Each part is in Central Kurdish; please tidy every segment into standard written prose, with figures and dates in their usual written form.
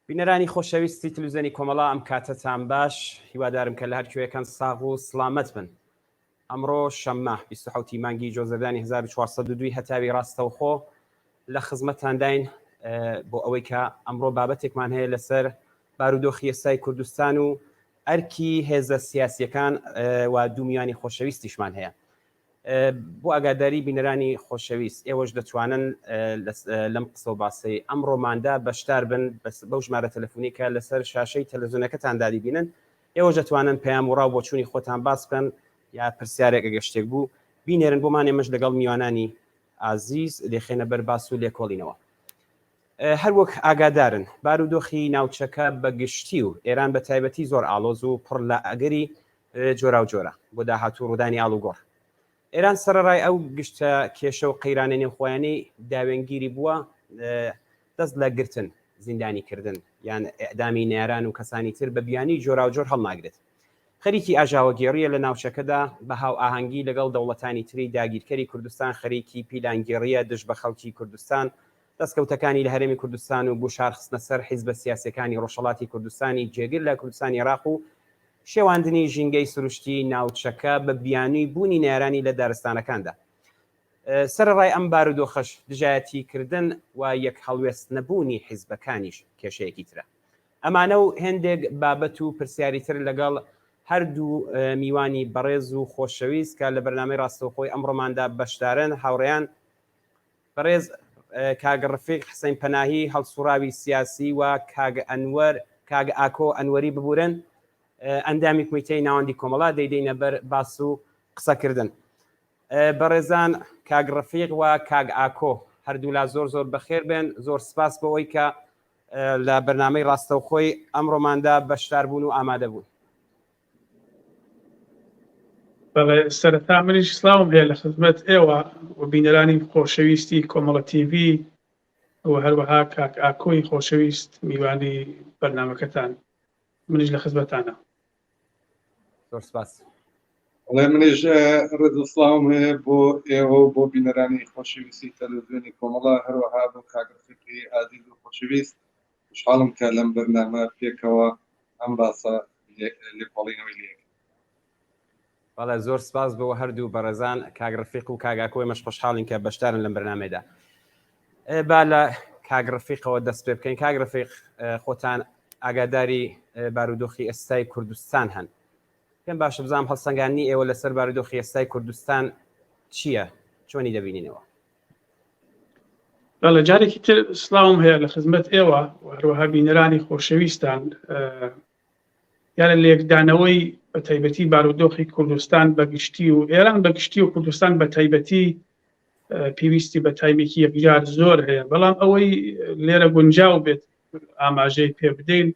بینەرانی خۆشەویستی تلویزیۆنی کۆمەڵا ئەم کاتتان باش، هیوادارم کە لە هەرکوێکان ساغ و سلامەت بن. ئەمڕۆ شەممە 27 مانگی جۆزەدانی 1402 هەتاوی ڕاستەوخۆ لە خزمەتانداین بۆ ئەوەی کە ئەمڕۆ بابەتێکمان هەیە لەسەر بارودۆخی ئێستای کوردستان و ئەرکی هێزە سیاسیەکان و دوومیانی خۆشەویستیشمان هەیە. بۆ ئاگاداری بینەرانی خۆشەویست ئێوەش دەتوانن لەم قسە و باسی ئەمڕۆماندا بەشدار بن بەو ژمارە تەلەفۆنی کە لەسەر شاشەی تەلەڤیزیۆنەکەتان دادی بینن. ئێوە دەتوانن پەیام و ڕاو بۆ چوونی خۆتان باس بکەن یا پرسیارێک ئەگەر شتێک بوو بینێرن بۆمان، ئێمەش لەگەڵ میوانانی ئازیز لێخێنە بەر باس و لێکۆڵینەوە. هەر وەک ئاگادارن بارودۆخی ناوچەکە بەگشتی و ئێران بە تایبەتی زۆر ئاڵۆز و پڕ لە ئەگەری جۆرا و جۆرە بۆ داهاتوو ڕوودانی ئاڵوگۆڕ. ئێران سەرڕای ئەو گشتە کێشە و قەیرانە نێوخۆیانەی داوێنگیری بووە دەست لە گرتن، زیندانیکردن یان ئەعدامی نێران و کەسانی تر بە بیانی جۆرا و جۆر هەڵناگرێت. خەریکی ئاژاوەگێڕیە لە ناوچەکەدا بە هاو ئاهەنگی لەگەڵ دەوڵەتانی تری داگیرکەری کوردستان، خەریکی پیلانگێڕیە دژ بە خەڵکی کوردستان، دەستکەوتەکانی لە هەرێمی کوردستان و بۆ شارخستنە سەر حیزبە سیاسیەکانی ڕۆژهەڵاتی کوردستانی جێگر لە کوردستانی عێراق و شێواندنی ژینگەی سروشتی ناوچەکە بە بیانووی بوونی نێرانی لە دارستانەکاندا. سەرڕای ئەم بارودۆخەش دژایەتیکردن و یەک هەڵوێست نەبوونی حیزبەکانیش کێشەیەکی ترە. ئەمانە و هێندێک بابەت و پرسیاری تر لەگەڵ هەردوو میوانی بەڕێز و خۆشەویست کە لە بەرنامەی ڕاستەوخۆی ئەمڕۆماندا بەشدارن هاوڕێیان بەڕێز کاگە ڕەفیق حسەین پەناهی هەڵسوڕاوی سیاسی و کاگە ئاکۆ ئەنوەری ببورن ئەندامی کومیتەی ناوەندی کۆمەڵا دەیدەینە بەر باس و قسەکردن. بەڕێزان کاگە ڕەفیق و کاگە ئاکۆ هەردوو لا زۆر زۆر بەخێر بێن. زۆر سپاس بەوەی کە لە بەرنامەی ڕاستەوخۆی ئەمڕۆماندا بەشدار بوون و ئامادە بوون. سەرەتا منیش سلااوم هەیە لە خزمەت ئێوە و بینەرانی خۆشەویستی کۆمەڵە تیڤ و هەروەها کاک ئاکۆی خۆشەویست میوانی بەرنامەکەتان. منیش لە خزمەتانە. زۆر سپاس. منیش ڕێزسلااوم هەیە بۆ ئێوە و بۆ بینەرانی خۆشەویستی تەلەڤیزیۆنی کۆمەڵا، هەروەها بۆ کاک ڕەفیقی ئازیز و خۆشەویست. خوشحاڵم کە لەم بەرنامە پێکەوە ئەم باسە لێکۆڵینەوەی لێک. بەڵێ زۆر سپاس بۆ هەردوو بەڕێزان کاگ ڕەفیق و کاگ ئاکۆی مەش خۆشحاڵین کە بەشدارن لەم بەرنامەیەدا. با لە کاگ ڕەفیقەوە دەست پێ بکەین. کاگ ڕەفیق، خۆتان ئاگاداری بارودۆخی ئێستای کوردستان هەن. پێم باشە بزانم هەڵسەنگاندنی ئێوە لەسەر بارودۆخی ئێستای کوردستان چییە؟ چۆنی دەبینینەوە؟ بەڵێ جارێکی تر سلااوم هەیە لە خزمەت ئێوە و هەروەها بینەرانی خۆشەویستان. یانە لێکدانەوەی بە تایبەتی بارودۆخی کوردستان بەگشتی و ئێران بەگشتی و کوردستان بە تایبەتی پێویستی بە تایمێکی یەکجار زۆر هەیە، بەڵام ئەوەی لێرە گونجاو بێت ئاماژەی پێ بدەین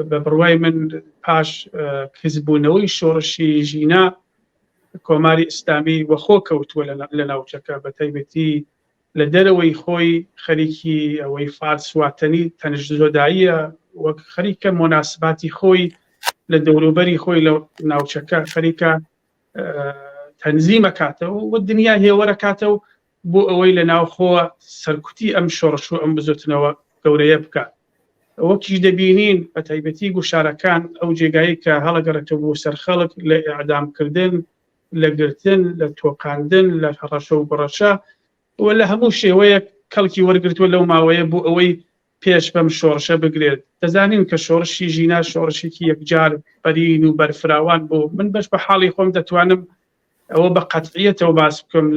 بە بڕوای من پاش کەسبوونەوەی شۆڕشی ژینا کۆماری ئیسلامی وەخۆ کەوتووە لە ناوچەکە بە تایبەتی لە دەرەوەی خۆی خەریکی ئەوەی فارسواتنی تەنشزۆداییە وەک خەریکە مۆناسباتی خۆی لە دەوروبەری خۆی لە ناوچەکە خەریکە تەنزیمە کاتەوە و دنیا هێوەرە کاتەوە بۆ ئەوەی لە ناوخۆوە سەرکوتی ئەم شۆڕش و ئەم بزوتنەوە گەورەیە بکات. وەکیش دەبینین بە تایبەتی گوشارەکان ئەو جێگایی کە هەڵەگەڕێتەوە بۆ سەر خەڵک لە ئیعدامکردن، لە گرتن، لە تۆقاندن، لە هەڕەشە و بڕەشە و لە هەموو شێوەیەک کەڵکی وەرگرتووە لەو ماوەیە بۆ ئەوەی پێش بەم شۆڕشە بگرێت. دەزانین کە شۆڕشی ژینا شۆڕشێکی یەکجار بەرین و بەرفراوان بۆ من بەش بە حاڵی خۆم دەتوانم ئەوە بە قەتعیەتەوە باس بکەم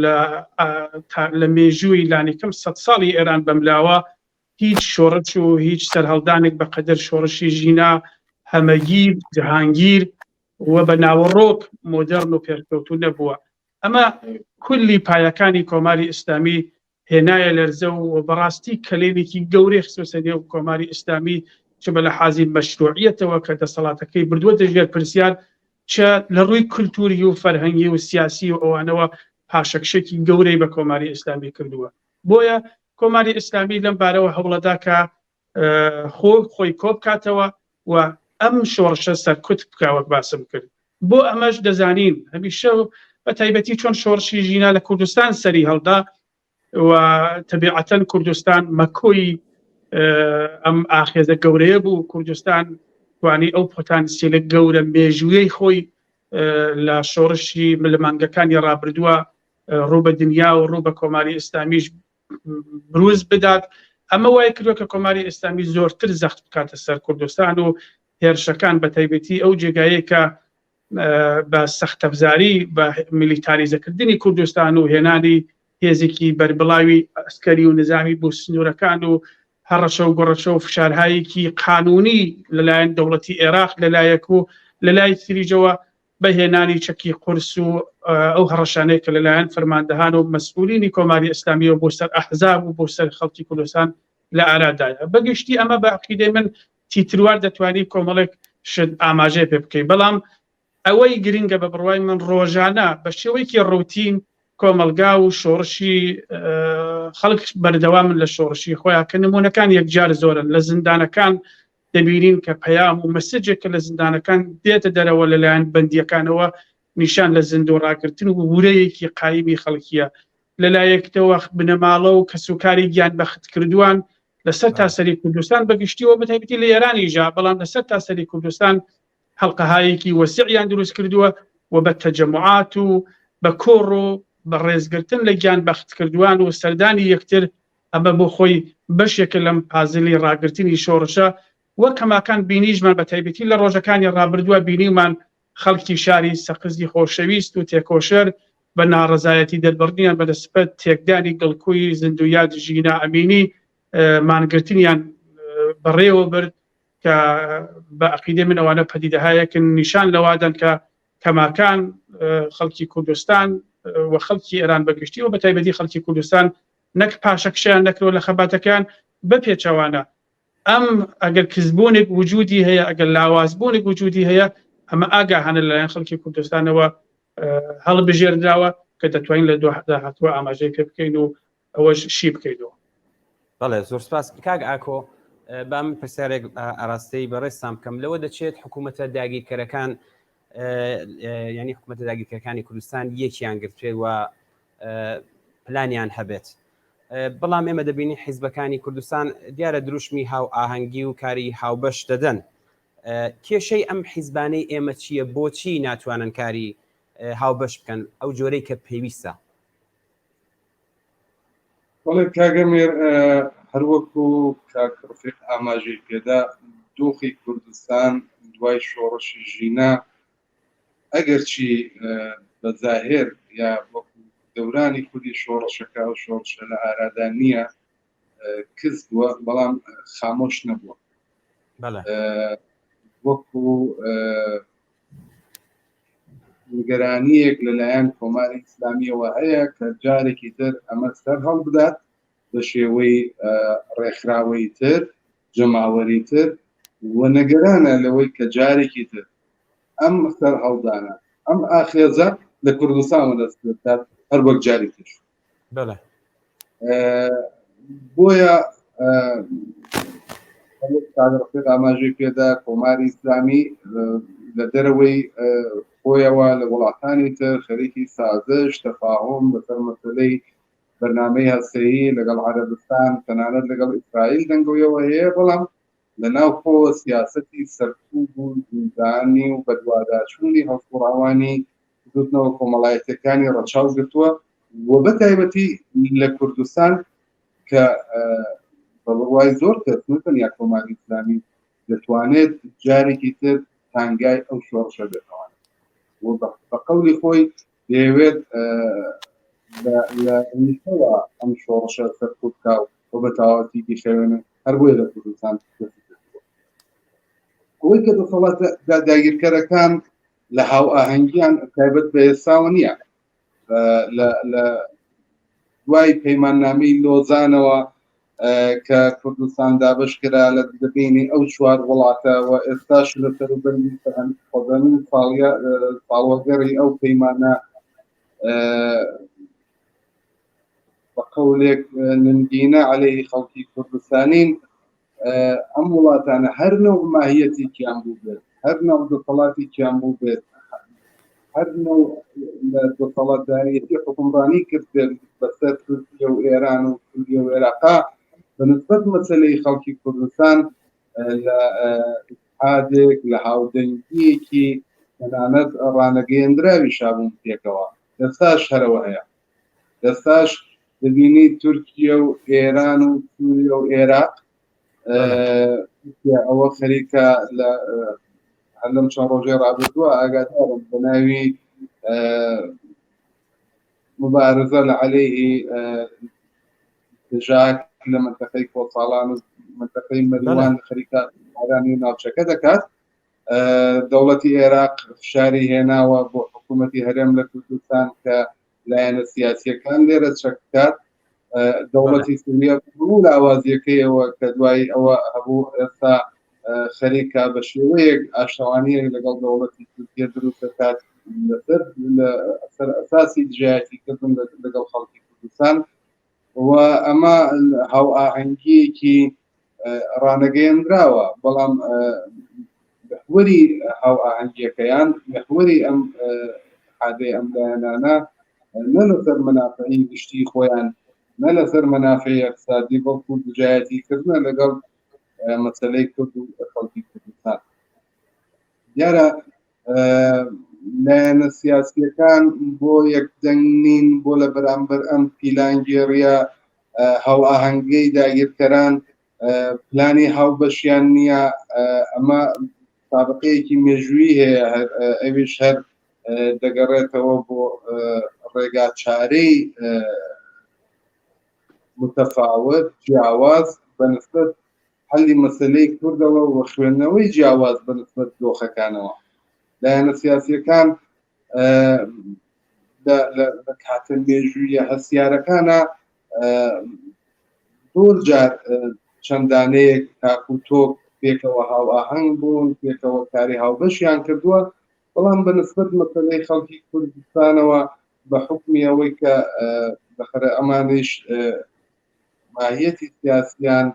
لە مێژووی لانیکەم 100 ساڵی ئێران بەملاوە هیچ شۆڕش و هیچ سەرهەڵدانێک بەقەدەر شۆڕشی ژینا هەمەگیر جەهانگیر و بە ناوەڕۆک مۆدەرن و پێشکەوتوو نەبووە. ئەمە کولی پایەکانی کۆماری ئیسلامی هێنایە لەرزە و بەڕاستی کەلێنێکی گەورەی خستوە نێو کۆماری ئیسلامی چ بە لە حازی مەشروعیەتەوە کە دەسەڵاتەکەی بردووەتە ژێر پرسیار، چە لە ڕووی کولتوری و فەرهەنگی و سیاسی و ئەوانەوە پاشەکشێکی گەورەی بە کۆماری ئیسلامی کردووە. بۆیە کۆماری ئیسلامی لەم بارەوە هەوڵەدا کە خۆی کۆبکاتەوە و ئەم شۆڕشە سەرکوت بکاوە باسم کرد. بۆ ئەمەش دەزانین هەمیشە بە تایبەتی چۆن شۆڕشی ژینا لە کوردستان سەری هەڵدا و تەبیعەتەن کوردستان مەکۆی ئەم ئاخێزە گەورەیە بوو کوردستان توانی ئەو پۆتانسیێلە گەورە مێژوویەی خۆی لە شۆڕشی ملمانگەکانی ڕابردووە ڕوو بە دنیا و ڕوو بە کۆماری ئیسلامیش بروز بدات. ئەمە وای کردووە کە کۆماری ئیسلامی زۆرتر زەخت بکاتە سەر کوردستان و هێرشەکان بە تایبەتی ئەو جێگایە کە بە سەختەفزاری بە میلیتاریزەکردنی کوردستان و هێنانی هێزێکی بەربڵاوی ئەسکەری و نظامی بۆ سنوورەکان و هەڕەشە و گۆڕەشە و فشارهایەکی قانونی لەلایەن دەوڵەتی عێراق لەلایەک و لەلای تریجەوە بەهێنانی چەکی قورس و ئەو هەڕەشانەیە کە لەلایەن فەرماندەهان و مەسئولینی کۆماری ئیسلامیەوە بۆ سەر ئەحزاب و بۆ سەر خەڵکی کوردستان لە ئارادایە. بەگشتی ئەمە بە عقیدەی من تیتروار دەتوانێت کۆمەڵێک شت ئاماژەیە پێ بکەیت، بەڵام ئەوەی گرنگە بە بڕوای من ڕۆژانە بە شێوەیەکی ڕوتین کۆمەلگا و شۆڕشی خەڵک بەردەوامن لە شۆڕشی خۆیان کە نمونونەکان یەکجار زۆرن. لە زیندانەکان دەبینین کە پەیام و مەسجێکە لە زیندانەکان دێتە دەرەوە لەلایەن بەندیەکانەوە نیشان لە زیندوو ڕاگرتن و وورەیەکی قایمی خەڵکیە. لەلایەکتەوە بنەماڵە و کەسوکاری گیان بەخت کردووان لەسەر تاسەری کوردستان بەگشتیەوە بە تایبەتی لە ئێرانیژا، بەڵام لەسەر تاسەری کوردستان هەڵقەهایەکی وەسیعیان دروست کردووە و بە تەجەموعات و بە کۆڕ و بە ڕێزگرتن لە گیان بەخت کردووان و سەردانی یەکتر. ئەمە بۆ خۆی بەشێکە لەم پازلی ڕاگرتنی شۆڕشە وەک هەماکان بینیژمان بە تایبەتی لە ڕۆژەکانی ڕابردووە بینیمان خەڵکی شاری سەقزی خۆشەویست و تێکۆشەر بە ناڕەزایەتی دەربڕنیان بەدەستپەت تێکدانی گڵکوی زیندویات ژینا ئەمینی مانگرتنیان بەڕێوە برد کە بە عقیدەی من ئەوانە پەدیدەهایەکن نیشان لەوادەن کە کەماکان خەڵکی کوردستان و خەڵکی ئێران بەگشتی و بە تایبەتی خەڵکی کوردستان نەک پاشەکشیان نەکرۆ لە خەباتەکان بە پێچەوانە. ئەم ئەگەر کزبوونێک وجودی هەیە، ئەگەر لاوازبوونێک وجودی هەیە، ئەمە ئاگاهانە لەلایەن خەڵکی کوردستانەوە هەڵبژێردراوە کە دەتوانین لە داهاتوە ئاماژەی پێ بکەین و ئەوەش شی بکەیتەوە. بەڵێ زۆر سپاس کاک ئاکۆ. با من پرسیارێک ئاراستەی بەڕێستام بکەم لەوە دەچێت حکوومەتە داگیرکەرەکان ینی حکوومەتە داگیرکەرەکانی کوردستان یەکیان گرتوێ و پلانیان هەبێت، بەڵام ئێمە دەبینی حیزبەکانی کوردستان دیارە دروشمی هاو ئاهەنگی و کاری هاوبەش دەدەن. کێشەی ئەم حیزبانەی ئێمە چییە؟ بۆچی ناتوانن کاری هاوبەش بکەن ئەو جۆرەی کە پێویستە؟ وەڵێ کاگەمێر هەروەکو کاکڕفیق ئاماژەی پێدا دۆخی کوردستان دوای شۆڕشی ژینا ئەگەرچی بەظاهر یا وەکو دەورانی خودی شۆڕشەکە و شۆڕشە لە ئارادا نییە کەس بووە، بەڵام خامۆش نەبووە. وەکو نیگەرانیەک لەلایەن کۆماری ئیسلامیەوە هەیە کە جارێکی تر ئەمە سەر هەڵ بدات بە شێوەی ڕێکخراوەی تر، جەماوەری تر، و نەگەرانە لەوەی کە جارێکی تر ئەم سەر هەڵدانە ئەم ئاخێزە لە کوردستان دەست بکات هەر وەک جاری تر. بۆیە ئاماژەی پێدا کۆماری ئیسلامی لە دەرەوەی خۆیەوە لە وڵاتانی تر خەریکی سازش تەفاهم بەسەر مەسەلەی بەرنامەی هەستەیی لەگەڵ عەرەبستان تەنانەت لەگەڵ ئیسرائیل دەنگەوەیەوە هەیە، بەڵام لەناو خۆ سیاسەتی سەرکوب و زیندانی و بەدواداچوونی هەڵسوڕاوانی دوتنەوە کۆمەڵایەتەکانی ڕەچاو گرتووە و بە تایبەتی لە کوردستان کە بە بڕوای زۆر کەسنتن یا کۆماری ئیسلامی دەتوانێت جارێکی تر تانگای ئەو شۆڕشە بێتەوە و بە قەولی خۆی دەیەوێت لە نیشەوە ئەم شۆڕشە سەرکوب بکا و بە تەواوەتی بیخەوێنە هەر بۆیە لە کوردستان ئەوەی کە دەسەڵات داگیرکەرەکان لە هاو ئاهەنگیان تایبەت بە ئێستاوە نییە. لە دوای پەیماننامەی لۆزانەوە کە کوردستان دابش کرا لە دەبینی ئەو چوار وڵاتە و ئێستاش لە سەروبەری خۆدانی ساڵوەگەڕی ئەو پەیمانە بە قەولێک نمگینە عەلەیهی خەڵکی کوردستانین. ئەم وڵاتانە هەر نەو ماهیەتی کیان بوو بێت، هەر نەو دەسەڵاتی کیان بوو بێت، هەر نەو دەسەڵاتداریەتی حکومڕانی کرد بەسەر تورکیە و ئێران و سووریا و عێراق، بنسبة مەسەلەی خەڵکی کوردستان لە اتحادێک لە هاودەنگیەکی تەنانەت ڕانەگەیەندراوی شابوون پێکەوە دەستاش هەرەوە هەیە دەستاش دەبینی تورکیا و ئێران و سووریا و عێراق ئەوە خەریکە لە لەم چەند ڕۆژەی ڕابردووە ئاگادارم بە ناوی مبارزە لە عەلەیهی دژاک لە منتەقەی کۆساڵان و منتەقەی مەریوان خەریکە ئارانی ناوچەکە دەکات دەوڵەتی عێراق فشاری هێناوە بۆ حکوومەتی هەرێم لە کوردستان کە لایەنە سیاسیەکان لێرە چەکات دەوڵەتی سووریا بوو لە ئاوازیەکەیەوە کە دوای ئەوە هەبوو ئێستا خەریکە بە شێوەیەک ئاشتەوانیەک لەگەڵ دەوڵەتی تورکیا دروست دەکات لەسەر ئەساسی دژایەتیکردن لەگەڵ خەڵکی کوردستان و ئەمە هاو ئاهەنگیەکی ڕانەگەیەندراوە بەڵام محوەری هاو ئاهەنگیەکەیان محوەری ئەم عادەی ئەم لایەنانە نە لەسەر منافعی گشتی خۆیان نە لەسەر منافعی اقتصادی بەڵکو دژایەتیکردنە لەگەڵ مەسەلەی کورد و خەڵکی کوردستان دیارە لایەنە سیاسیەکان بۆ یەکدەنگ نین بۆ لە بەرامبەر ئەم پیلانگێڕیە هاو ئاهەنگەی داگیرکەران پلانی هاوبەشیان نییە ئەمە سابقەیەکی مێژووی هەیە ئەویش هەر دەگەڕێتەوە بۆ ڕێگا چارەی متەفاوت جیاواز بەنسبەت حەلی مەسەلەی کوردەوە و خوێندنەوەی جیاواز بەنسبەت دۆخەکانەوە لایەنە سیاسیەکان لە کاتە مێژوویە هەستیارەکانە زۆر جار چەندانەیەک تاک و تۆک پێکەوە هاو ئاهەنگ بوون پێکەوە کاری هاوبەشیان کردووە بەڵام بەنسبەت مەسەلەی خەڵکی کوردستانەوە بە حکمی ئەوەی کە بەخەرە ئەمانش ماهیەتی سیاسیان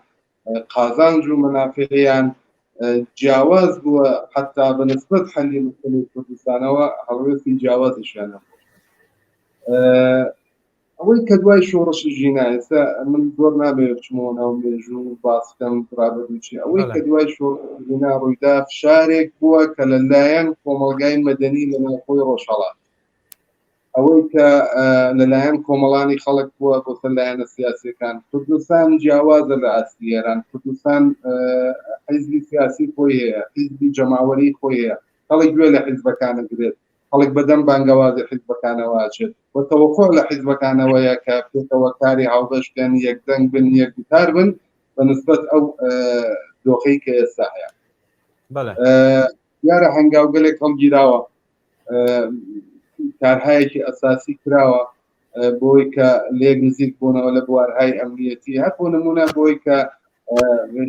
قازانج و منافعیان جیاواز بووە حتا بەنسبەت حەلی مەسەلەی کوردستانەوە هەڵوێستی جیاوازیشیانە ئەوەی کە دوای شۆڕشی ژینە ئێستا من زۆر نابێت بچمەوە ناو مێژوو باسکەم ڕابردووچی ئەوەی کە دوای شۆڕشی ژینە ڕوویدا فشارێک بووە کە لەلایەن کۆمەڵگای مەدەنی لە ناوخۆی ڕۆژهەڵات ئەوەی کە لەلایەن کۆمەڵانی خەڵک بووە بۆ سەر لایەنە سیاسیەکان کوردستان جیاوازە لە ئاستی ئێران کوردستان حیزبی سیاسی خۆی هەیە حیزبی جەماوەری خۆی هەیە خەڵک گوێ لە حیزبەکانە گرێت خەڵک بەدەم بانگەوازی حیزبەکانەوە ئاچێت و تەوەقع لە حیزبەکانەوەیە کە پێکەوە کاری هاوبەشکەن یەکدەنگ بن یەکگوتار بن بەنسبەت ئەو دۆخەی کە ئێستا هەیە یارە هەنگاوگەلێک هەڵگیراوە کارهایەکی ئەساسی کراوە بۆی کە لێک نزیک بوونەوە لە بوارهای ئەمنیەتی هەر بۆ نمونە بۆی کە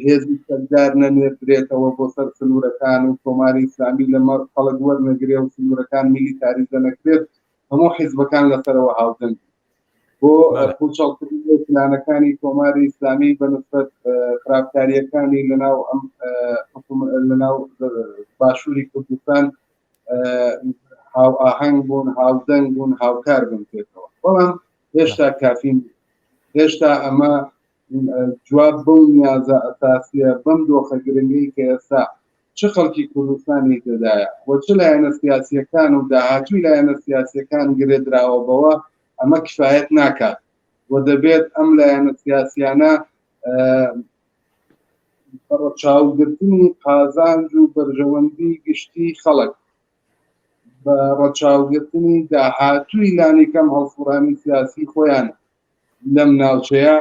هێزبی سەردار نەنوێترێتەوە بۆ سەر سنوورەکان و کۆماری ئیسلامی لەمە خەڵک وەرنەگرێ و سنوورەکان میلیتاریزە نەکرێت هەموو حیزبەکان لەسەرەوە هاودەنگ بۆ پوچەڵکردنی پلانەکانی کۆماری ئیسلامی بەنسبەت خراپکاریەکانی لەناو باشووری کوردستان هاو ئاهەنگ بوون هاودەنگ بوون هاوکار بن پێکەوە بەڵام هێشتا کافین هێشتا ئەمە جواب بەو نیازە ئەساسیە بەم دۆخە گرنگی کە ئێستا چه خەڵکی کوردستانی تێدایە و چ لایەنە سیاسیەکان و داهاتووی لایەنە سیاسیەکان گرێدراوە بەوە ئەمە کفایەت ناکات و دەبێت ئەم لایەنە سیاسیانە ڕەچاوگرتنی قازانج و بەرژەوەندی گشتی خەڵک بە ڕەچاوگرتنی داهاتووی لانیکەم هەڵسوڕانی سیاسی خۆیان لەم ناوچەیە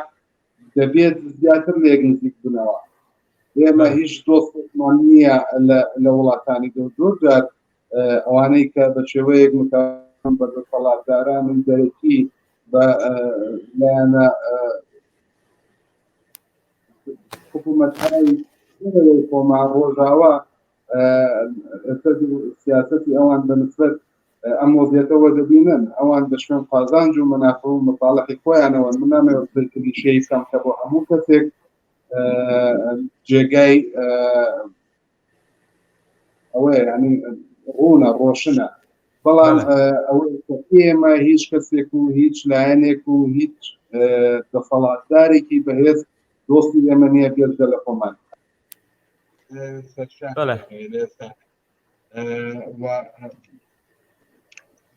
دەبێت زیاتر لێک نزیک بنەوە ئێمە هیچ دۆستمان نییە لە وڵاتانی زۆر جار ئەوانەی کە بە شێوەیەک متهم بە دەسەڵاتداران و دەرەکی بە لایەنە حکوومەت‌های کۆمان ڕۆژاوا سیاسەتی ئەوان بەنسبەت ئەم وەزیەتەوە دەبینن ئەوان بە شوێن قازانج و مەنافع و مەصالحی خۆیانەوە من نامەوێت کلیشەی بکەم کە بۆ هەموو کەسێک جێگای ئەوەیە ینی ڕوونە ڕۆشنە بەڵام ئەوەی ئێمە هیچ کەسێک و هیچ لایەنێک و هیچ دەسەڵاتدارێکی بەهێز دۆستی ئێمە نییە بێت لە خۆمان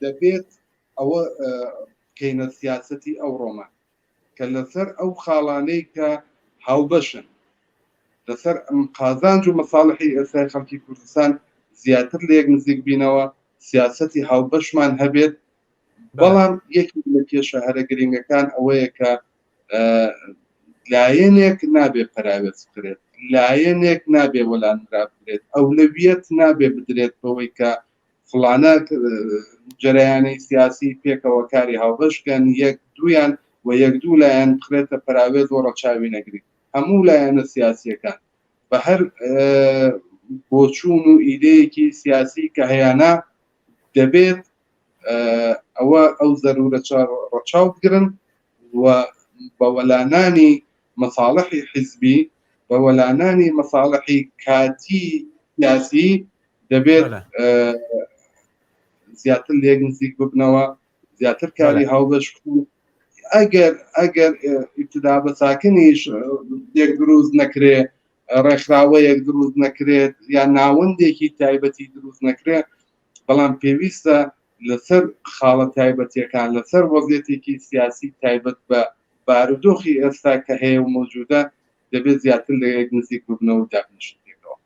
دەبێت ئەوە بکەینە سیاسەتی ئەو ڕۆمان کە لەسەر ئەو خاڵانەی کە هاوبەشن لەسەر قازانج و مەساڵحی ئێستای خەڵکی کوردستان زیاتر لە یەک نزیک بینەوە سیاسەتی هاوبەشمان هەبێت بەڵام یەکی لە کێشە هەرە گرنگەکان ئەوەیە کە لایەنێک نابێ پەراوێز بکرێت لایەنێک نابێ وەلانرا بکرێت ئەولەویەت نابێ بدرێت بەوەی کە فڵانە جەرەیانەی سیاسی پێکەوە کاری هاوبەشکەن یەک دویان و یەک دوو لایەن بخرێتە پەراوێز و ڕەچاوی نەگری هەموو لایەنە سیاسیەکان بە هەر بۆچوون و ئیدەیەکی سیاسی کە هەیەنا دەبێت ئەوە ئەو زەرورە ڕەچاو بگرن و بە وەلانانی مەساڵحی حیزبی بە وەلانانی مەساڵحی کاتی سیاسی دەبێت زیاتر لێک نزیک ببنەوە زیاتر کاری هاوبەش بکەن ئەگەر ئیبتدا بە ساکنیش یەک دروست نەکرێ ڕێکخراوە یەک دروست نەکرێت یان ناوەندێکی تایبەتی دروست نەکرێت بەڵام پێویستە لەسەر خاڵە تایبەتیەکان لەسەر وەزعیەتێکی سیاسی تایبەت بە بارودۆخی ئێستا کە هەیە و مەوجودە دەبێت زیاتر لە یەک نزیک ببنەوە و دابنیشتێکەوە.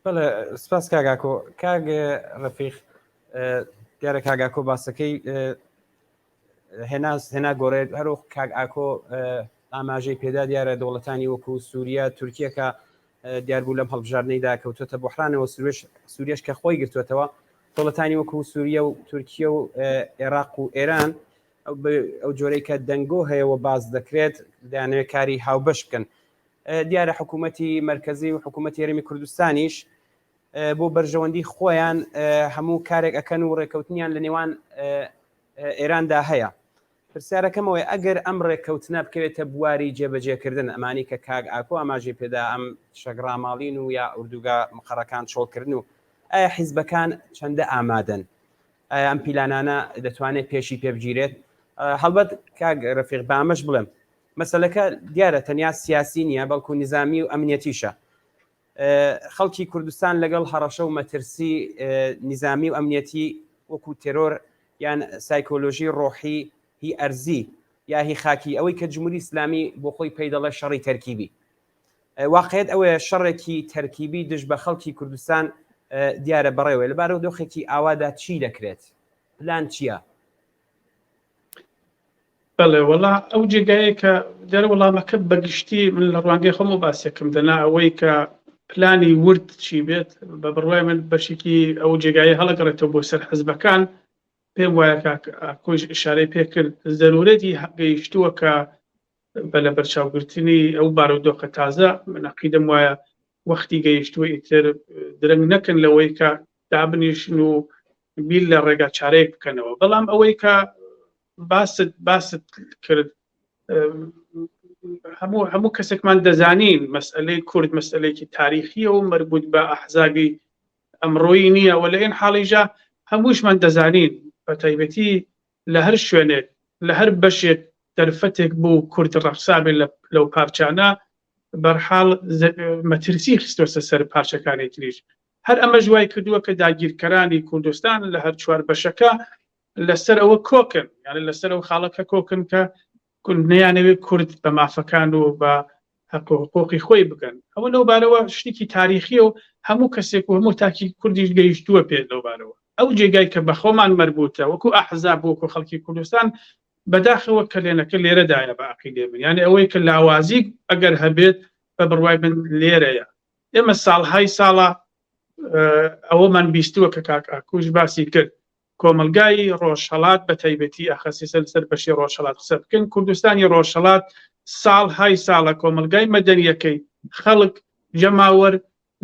بەڵێ سپاس کاگاکۆ کاگ ڕەفیق دیارە کاگاکۆ باسەکەی هێنا گۆڕێت هەروە کاگ ئاکۆ ئاماژەی پێدا دیارە دەوڵەتانی وەکو سووریا تورکیەکە دیاربوو لەم هەڵبژاردنەیدا کەوتوتە بۆحرانەوە سووریش کە خۆی گرتوێتەوە دەوڵەتانی وەکو سووریا و تورکیە و عێراق و ئێران ئەو جۆرەی کە دەنگۆ هەیەەوە باز دەکرێت دەیانەوێت کاری هاوبەش بکەن دیارە حکوومەتی مرکزی و حکوومەتی هەرێمی کوردستانیش بۆ بەرژەوەندی خۆیان هەموو کارێک ئەکەن و ڕێکەوتنیان لە نێوان ئێراندا هەیە پرسیارەکەمەوەی ئەگەر ئەم ڕێککەوتنە بکەوێتە بواری جێبەجێکردن ئەمانی کە کاگ ئاکۆ ئاماژەی پێدا ئەم شەگڕاماڵین و یا ئوردوگا مخەڕەکان چۆڵکردن و ئایا حیزبەکان چەندە ئامادەن ئایا ئەم پیلانانە دەتوانێت پێشی پێبگیرێت هەڵبەت کاگ ڕەفیق بامەش بڵێم مەسەلەکە دیارە تەنیا سیاسی نییە بەڵکو نظامی و ئەمنیەتیشە خەڵکی کوردستان لەگەڵ هەڕەشە و مەترسی نظامی و ئەمنیەتی وەکو تێرۆر یان سایکۆلۆژی ڕۆحی هی ئەرزی یا هی خاکی ئەوەی کە جمهوری ئیسلامی بۆ خۆی پێی دەڵێ شەڕی تەرکیبی واقعیت ئەوەیە شەڕێکی تەرکیبی دژ بە خەڵکی کوردستان دیارە بەڕێوە لەبارەوە دۆخێکی ئاوادا چی دەکرێت پلان چییە؟ بەڵێ وەڵا ئەو جێگایە کە دیارە وەڵامەکە بەگشتی من لە ڕوانگەی خۆم و باسیەکەم دەنا ئەوەی کە پلانی ورد چی بێت بە بڕوای من بەشێکی ئەو جێگایە هەڵەگەڕێتەوە بۆ سەر حزبەکان پێم وایە کۆش ئشارەی پێکرد زەرورەتی گەیشتووە کە بە لە بەرچاوگرتنی ئەو بارودۆخە تازە من عەقیدەم وایە وەختی گەیشتووە ئیتر درەنگ نەکەن لەوەی کە دابنیشن و بیل لە ڕێگا چارەیەک بکەنەوە بەڵام ئەوەی کە باست کرد هەموو کەسێکمان دەزانین مەسئلەی کورد مەسئلەیەکی تاریخیە و مربوط بە ئەحزابی ئەمڕۆیی نییە و لە ئێن حاڵیژە هەمووشمان دەزانین بە تایبەتی لە هەر شوێنێک لە هەر بەشێک دەرفەتێک بوو کورد ڕەخسابێت لەو پارچانە بەرحاڵ مەترسی خستوەسە سەر پارچەکانی تریش هەر ئەمە ژوای کردووە کە داگیرکەرانی کوردستان لە هەر چوار بەشەکە لەسەر ئەوە کۆکن یعنی لەسەر ئەو خاڵەکە کۆکن کە نەیانەوێت کورد بە مافەکان و بە حقوقی خۆی بکەن ئەوە لەوبارەوە شتێکی تاریخی و هەموو کەسێک و هەموو تاکی کوردیش گەیشتووە پێ لەوبارەوە ئەو جێگای کە بە خۆمان مربوطە وەکو ئەحزاب وەکو خەڵکی کوردستان بەداخەوە کەلێنەکە لێرەدایە بە عەقیدەی من یعنی ئەوەی کە لاوازی ئەگەر هەبێت بە بڕوای من لێرەیە ئێمە ساڵهای ساڵە ئەوەمان بیستووە کە کاک ئاکوش باسی کرد کۆمەلگای ڕۆژهەڵات بە تایبەتی ئەخەسیسە لەسەر بەشی ڕۆژهەڵات قسە بکەن کوردستانی ڕۆژهەڵات ساڵهای ساڵە کۆمەلگای مەدەنیەکەی خەڵک جەماوەر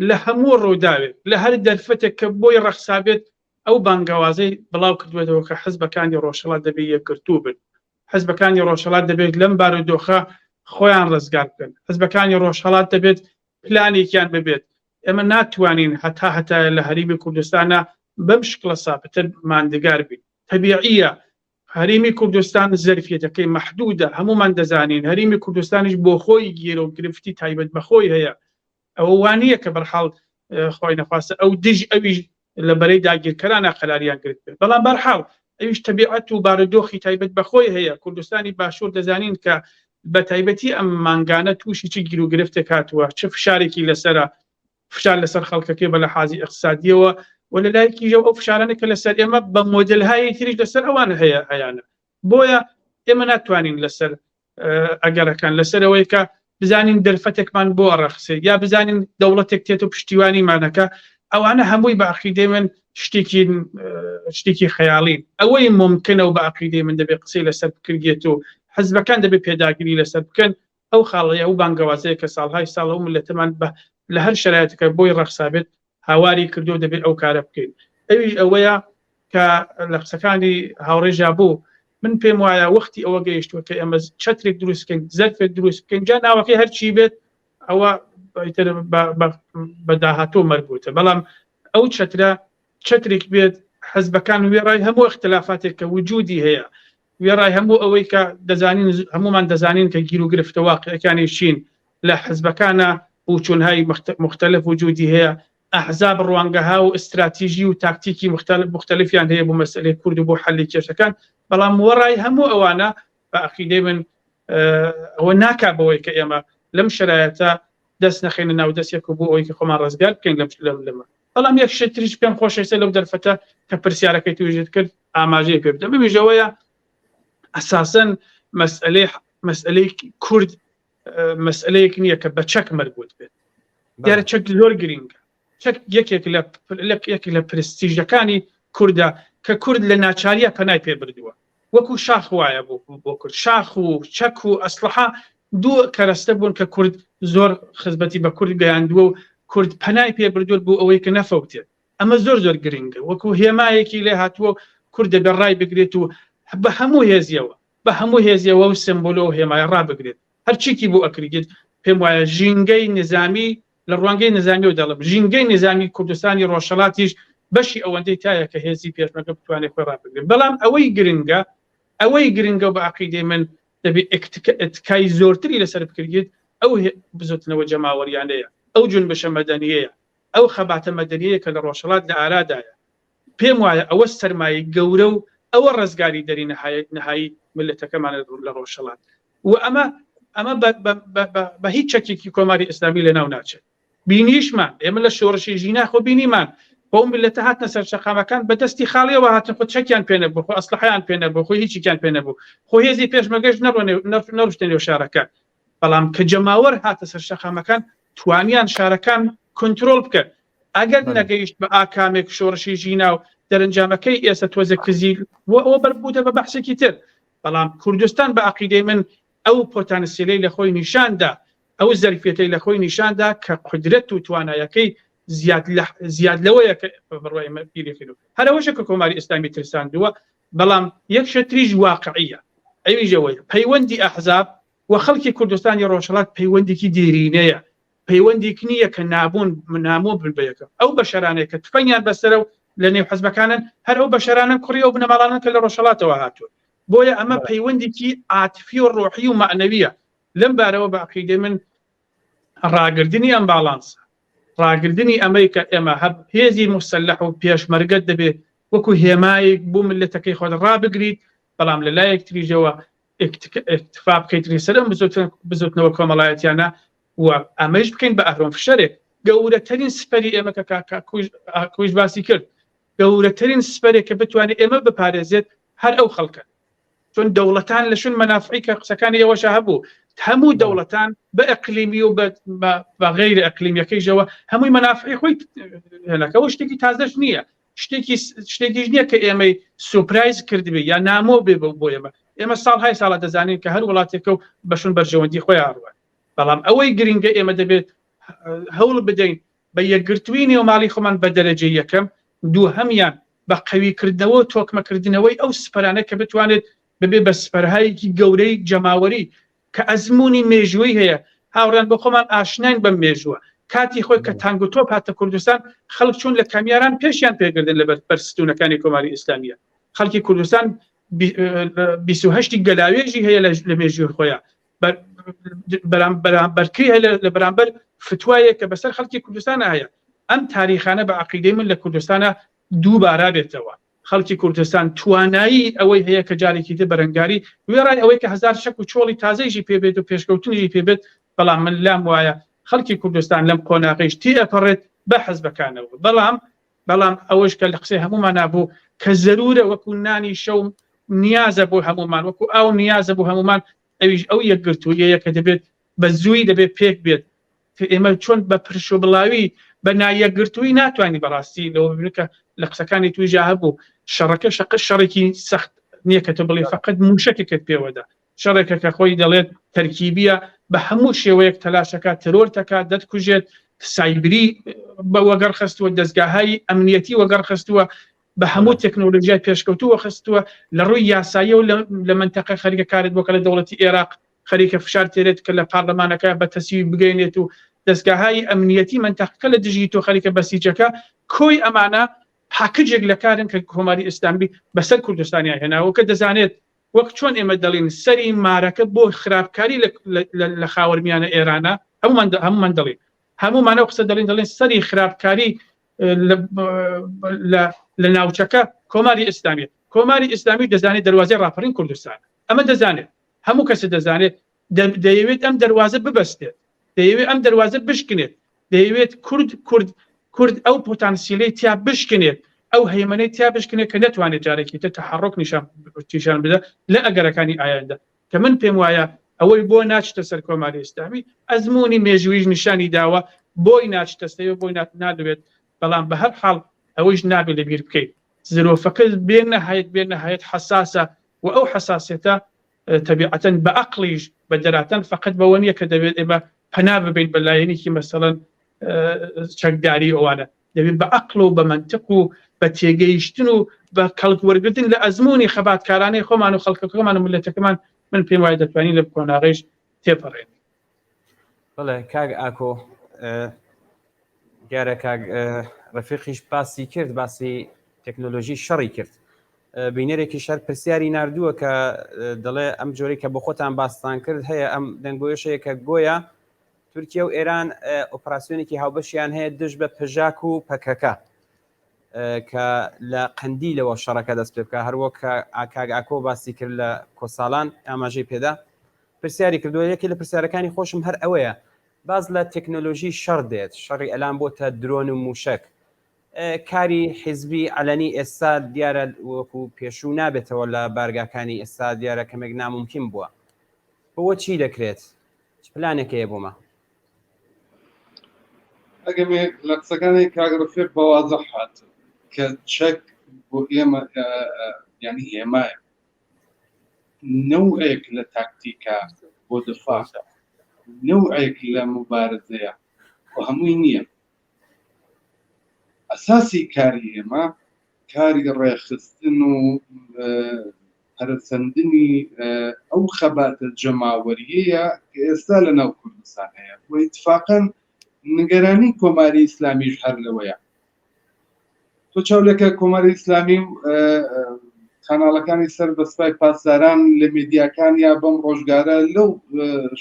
لە هەموو ڕووداوێت لە هەر دەرفەتێک کە بۆی ڕەخسابێت ئەو بانگەوازەی بڵاو کردوێتەوە کە حزبەکانی ڕۆژهەڵات دەبێت یەکگرتوو بن حزبەکانی ڕۆژهەڵات دەبێت لەم بارودۆخە خۆیان ڕزگار بکەن حزبەکانی ڕۆژهەڵات دەبێت پلانێکیان ببێت ئێمە ناتوانین هەتا لە هەریمی کوردستانە بەم شکڵە ساپتر ماندگار بین تەبیعیە هەرێمی کوردستان زەرفیەتەکەی محدودە هەمومان دەزانین هەرێمی کوردستانیش بۆ خۆی گێرە و گرفتی تایبەت بەخۆی هەیە ئەوە وانەیە کە بەرحاڵ خۆی نەخواستە ئەو دژ ئەویش لە بەرەی داگیرکەرانە قەراریان گرت بێت بەڵام بەرحاڵ ئەویش تەبیعەت و بارودۆخی تایبەت بەخۆی هەیە کوردستانی باشوور دەزانین کە بە تایبەتی ئەم مانگانە تووشی چ گیر و گرفتێک هاتووە چه فشارێکی لەسەرە فشار لەسەر خەڵکەکەی بە لە حازی اقتصادیەوە و لە لایەکی ژەو ئەو فشارانە کە لەسەر ئێمە بە مۆدل‌هایی تریش لەسەر ئەوان هەیەیانە بۆیە ئێمە ناتوانین لەسەر ئەگەرەکان لەسەرەوەی کە بزانین دەرفەتێکمان بۆ ڕەخسێ یا بزانین دەوڵەتێک تێت و پشتیوانیمانەکە ئەوانە هەمووی بە عەقیدەی من شتێکی خەیاڵین ئەوەی ممکنە و بە عەقیدەی من دەبێت قسەی لەسەر بکرێت و حەزبەکان دەبێت پێداگیری لەسەر بکەن ئەو خاڵەیە ئەو بانگەوازەیە کە ساڵهای ساڵ و ملەتەمان لە هەر شرایەتەکە بۆی ڕەخسابێت هاواری کردو دەبێت ئەو کارە بکەین ئەویش ئەوەیە کە لە قسەکانی هاوڕێژا بوو من پێم وایە وەختی ئەوە گەیشتووە کە ئێمە چەترێک دروست بکەین زەرفێک دروست بکەین جا ناوەکەی هەرچی بێت ئەوە بە داهاتوو مەربوطە بەڵام ئەو چەترێک بێت حەزبەکان وێڕای هەموو اختلافاتێک کە وجودی هەیە وێڕای هەموو ئەوەی کە دەزانین هەمومان دەزانین کە گیر و گرفتە واقعەکانی شین لە حەزبەکانە و چونهای مختلف وجودی هەیە ئەحزاب ڕوانگەها و استراتیژی و تاکتیکی مختلفیان هەیە بۆ مەسئلەی کورد و بۆ حەلی کێشەکان بەڵام وەڕای هەموو ئەوانە بە عەقیدەی من ئەوە ناکا بەوەی کە ئێمە لەم شرایەتە دەست نەخێنە ناو دەستێک و بۆ ئەوەی کە خۆمان ڕزگار بکەین لەمە بەڵام یەک شتریش پێم خۆشەویستە لەو دەرفەتە کە پرسیارەکەی توێژێت کرد ئاماژەی پێ بدەم ببیژەوەیە ئەساسەن مەسئلەی کورد مەسئلەیەک نییە کە بە چەک مەربوط بێت دیارە چەک زۆر گرینگە چەک یەکێک لە پرستیژەکانی کوردە کە کورد لە ناچاریە پەنای پێ بردووە وەکو شاخ وایە بۆ کورد شاخ و چەک و ئەسلحە دوو کەرەستە بوون کە کورد زۆر خزمەتی بە کورد گەیاندووە و کورد پەنای پێ بردووە بۆ ئەوەی کە نەفەوتێت ئەمە زۆر گرینگە وەکو هێمایەکی لێ هاتووە کورد دەبێ ڕای بگرێت و بە هەموو هێزیەوە و سمبۆلە و هێمای ڕابگرێت هەرچیکی بۆ ئەکریت پێم وایە ژینگەی نظامی لە ڕوانگەی نظامی و دەڵم ژینگەی نظامی کوردستانی ڕۆژهەڵاتیش بەشی ئەوەندەی تایە کە هێزی پێشمەرگە بتوانێت خۆی ڕابگرێت بەڵام ئەوەی گرنگە بە عەقیدەی من دەبێت ئەتکای زۆرتری لەسەر بکرێت ئەو بزوتنەوە جەماوەریانەیە ئەو جونبشە مەدەنیەیە ئەو خەباتە مەدەنیەیە کە لە ڕۆژهەڵات لە ئارادایە پێم وایە ئەوە سەرمایە گەورە و ئەوە ڕزگاری دەری نەهایی ملەتەکەمانە لە ڕۆژهەڵات و ئەمە بە هیچ چەکێکی کۆماری ئیسلامی لەناو ناچێت بینیشمان ئێمە لە شۆڕشی ژینا خۆ بینیمان بۆ ملەتە هاتنە سەر شەقامەکان بە دەستی خاڵیەوە هاتن خۆ چەکیان پێ نەبوو خۆ ئەسلحەیان پێ نەبوو خۆ هیچیان پێ نەبوو خۆ هێزی پێشمەرگەش نەڕۆشتە نێو شارەکان بەڵام کە جەماوەر هاتە سەر شەقامەکان توانیان شارەکان کۆنترۆل بکەن ئەگەر نەگەیشت بە ئاکامێک شۆڕشی ژینا و دەرەنجامەکەی ئێستا تۆزە کزی ئەوە بەربووتە بە بەحسێکی تر بەڵام کوردستان بە عەقیدەی من ئەو پۆتانسیلەی لە خۆی نیشاندا ئەو زەرفیەتەی لە خۆی نیشاندا کە قودرەت و توانایەکەی زیاد لەوەیە کە بڕوای ئێمە بیرێکن هەرەوەشە کە کۆماری ئیسلامی ترساندووە بەڵام یەک شتریش واقعیە ئەویژەوەی پەیوەندی ئەحزاب و خەڵکی کوردستانی ڕۆژهەڵات پەیوەندێکی دێرینەیە پەیوەندێک نییە کە نامۆ بن بە یەکەم ئەو بەشەرانەیە کە تفەنگیان بەسەرە و لە نێو حەزبەکانن هەر ئەو بەشەرانن کوڕی ئەو بنەماڵانن کە لە ڕۆژهەڵاتەوە هاتووە بۆیە ئەمە پەیوەندێکی عاتفی و ڕۆحی و معنەویە لەم بارەوە بە عەقیدەی من ڕاگرتنی ئەم باڵانسە ڕاگرتنی ئەمریکا ئێمە هێزی مسلح و پێشمەرگەت دەبێت وەکو هێمایەک بوو ملەتەکەی خۆت ڕابگریت بەڵام لە لایەک تریژەوە ئیکتفا بکەیتری سەر ئەم بزوتنەوە کۆمەڵایەتیانە و ئەمەش بکەین بە ئەهرۆم فشەرێک گەورەترین سپەری ئێمە کە کویش باسی کرد گەورەترین سپەرێک کە بتوانێت ئێمە بپارێزێت هەر ئەو خەڵکە چون دەوڵەتان لە شوێن مەنافعی کە قسەکانی ئێوەشە هەبوو هەموو دەوڵەتان بە ئەقلیمی و بە غەیری ئەقلیمیەکەیشەوە هەمووی مەنافعی خۆی هێناکەەوە شتێکی تازەش نییە شتێکیش نییە کە ئێمەی سوپرایز کردبێ یا نامۆ بێ بۆ ئێمە ساڵهای ساڵە دەزانین کە هەر وڵاتێکە و بەشون بەرژەوەندی خۆی هاڕوە بەڵام ئەوەی گرنگە ئێمە دەبێت هەوڵ بدەین بە یەکگرتووی نێوماڵی خۆمان بە دەرەجەی یەکەم دوو هەمیان بە قەویکردنەوە و تۆکمەکردنەوەی ئەو سپەرانە کە بتوانێت ببێ بە سپەرهایەکی گەورەی جەماوەری کە ئەزمموی مێژووی هەیە هاوڕان بە خۆمان ئاشنین بەم مێژووە کاتی خۆی کە تانگ و تۆپ هاتە کوردستان خەڵک چوون لە کامیاران پێشیان پێگردن لە بەرستونەکانی کۆماری ئیسلامیە خەڵکی کوردستان 28 گەلاوێژی هەیە لە مێژووی خۆیان بەرکەی هەیە لە بەرامبەر فتوایە کە بەسەر خەڵکی کوردستانە هەیە. ئەم تاریخانە بە عەقیدەی من لە کوردستانە دووبارە بێتەوە. خەڵکی کوردستان توانایی ئەوەی هەیە کە جارێکی تر بەرەنگاری وێڕای ئەوەی کە هەزار شەک و چۆڵی تازەیشی پێبێت و پێشکەوتنیی پێبێت، بەڵام من لام وایە خەڵکی کوردستان لەم قۆناغیش تێئەپەڕێت بە حەزبەکانەوە. بەڵام ئەوەش کە لە قسەی هەمومان نابوو کە زەرورە وەکو نانی شەو نیازە بۆ هەمومان، وەکو ئاو نیازە بۆ هەمومان، ئەویش ئەو یەکگرتوویەیە کە دەبێت بە زووی دەبێت پێک بێت. ئێمە چۆن بە پرش و بڵاوی بە نایەکگرتووی ناتوانانی بەڕاستی لەوە ببینکە لە قسەکانی تویژا هەبوو شەڕەکە شەڕێکی سەخت نییە کە تۆ بڵێ فقط موشکێکت پێوەدا، شەڕێکە کە خۆی دەڵێت تەرکیبیە بە هەموو شێوەیەک تەلاشەکە ترۆر دەکات، دەتکوژێت، سایبری بە وەگەڕ خستووە، دەستگاهایی ئەمنیەتی وەگەڕ خستووە، بە هەموو تەکنۆلۆژیای پێشکەوتووە خستووە لە ڕووی یاساییە و لە منتەقە خەریکە کارێت بۆکە لە دەوڵەتی عێراق خەریکە فشار تێرێت کە لە پارلەمانەکە بە تەسیوی بگەینێت و دەستگاهایی ئەمنیەتی منتەقەکە لە دژی تۆ خەریکە بەسیجەکە کۆی ئەمانە پاکجێک لە کارن کە کۆماری ئیسلامی بەسەر کوردستانی هێناوە کە دەزانێت وەک چۆن ئێمە دەڵین سەری مارەکە بۆ خراپکاری لە خاوەرمیانە ئێرانە هەمومان دەڵین، هەمومانە قسە دەڵین سەری خراپکاری لە ناوچەکە کۆماری ئیسلامی دەزانێت دەواازەی ڕاپەڕین کوردستان، ئەمە دەزانێت هەموو کەسە دەزانێت دەیەوێت ئەم دەواازە ببەستێت، دەیەوێت ئەم دەواازە بشکنێت، دەیەوێت کورد ئەو پۆتانسیلەی تیا بشکنێت، ئەو هەیمنەی تیا بشکنێت کە نەتوانێت جارێکی تر تەحەڕۆک نیشان بدە لە ئەگەرەکانی ئایندا. کە من پێم وایە ئەوەی بۆ ناچتە سەر کۆماری ئیسلامی ئەزمموی مێژوویش نیشانی داوە بۆی ناچتەستەوە بۆی نادوێت، بەڵام بە هەر حاڵ ئەوەیش نابێت لەبیر بکەیت زرۆفەکە بێن نەهایەت حساسە و ئەو حساسیەتە تەبیعەتەن بە عەقلیش بە دەراتەن فقط بەوە نییە کە دەبێت ئێمە پەنا ببین بە لایەنێکی مەسەڵەن چەکداری ئەوانە، دەبێت بە عەقڵ و بە منتیق و بە تێگەیشتن و بە کەڵک وەرگرتن لە ئەزمموی خەباتکارانەی خۆمان و خەڵکەکەمان و ملەتەکەمان من پێم وایە دەتوانین لە کۆناغیش تێپەڕێن. بەڵێ کاک ئاکۆ دیارە کاک ڕەفیقیش باسی کرد، باسی تەکنۆلۆژی شەڕی کرد. بینەرێکی شەر پرسیاری نردووە کە دەڵێ ئەم جۆری کە بە خۆتان باستان کرد هەیە ئەم دەنگۆیشەیە کە گۆیە تورکیا و ئێران ئۆپراسیۆنێکی هاوبەشیان هەیە دژ بە پژاک و پەکەکە کە لە قەندیلەوە شەڕەکە دەست پێ بکە، هەروەک کاک ئاکۆ باسی کرد لە کۆساڵان ئاماژەی پێدا پرسیاری کردووە. یەکی لە پرسیارەکانی خۆشم هەر ئەوەیە باز لە تەکنۆلۆژی شەڕ دێت، شەڕی ئەلان بۆتە درۆن و موشک، کاری حیزبی عەلەنی ئێستا دیارە وەکو پێشوو نابێتەوە لە بارگاکانی ئێستا دیارە کەمێک ناممکن بووە، بۆ چی دەکرێت؟ چ پلانێکەیە بۆمە؟ ئەگەمێ لە قسەکانی کاک ڕەفیق بەوازە هات کە چەک بۆ ئێمە یعنی هێمایە نەوعێک لە تاکتیکا بۆ دفاع، نەوعێک لە مبارزەیە و هەمووی نییە. ئەساسی کاری ئێمە کاری ڕێخستن و پەرسەندنی ئەو خەباتە جەماوەریەیە کە ئێستا لە ناو کوردستان هەیە و ئیتفاقاً نیگەرانی کۆماری ئیسلامیش هەر لەوەیە. تۆ چاولەکە کۆماری ئیسلامی کاناڵەکانی سەر بەسپای پاسداران لە میدیاکان یا بەم ڕۆژگارە لەو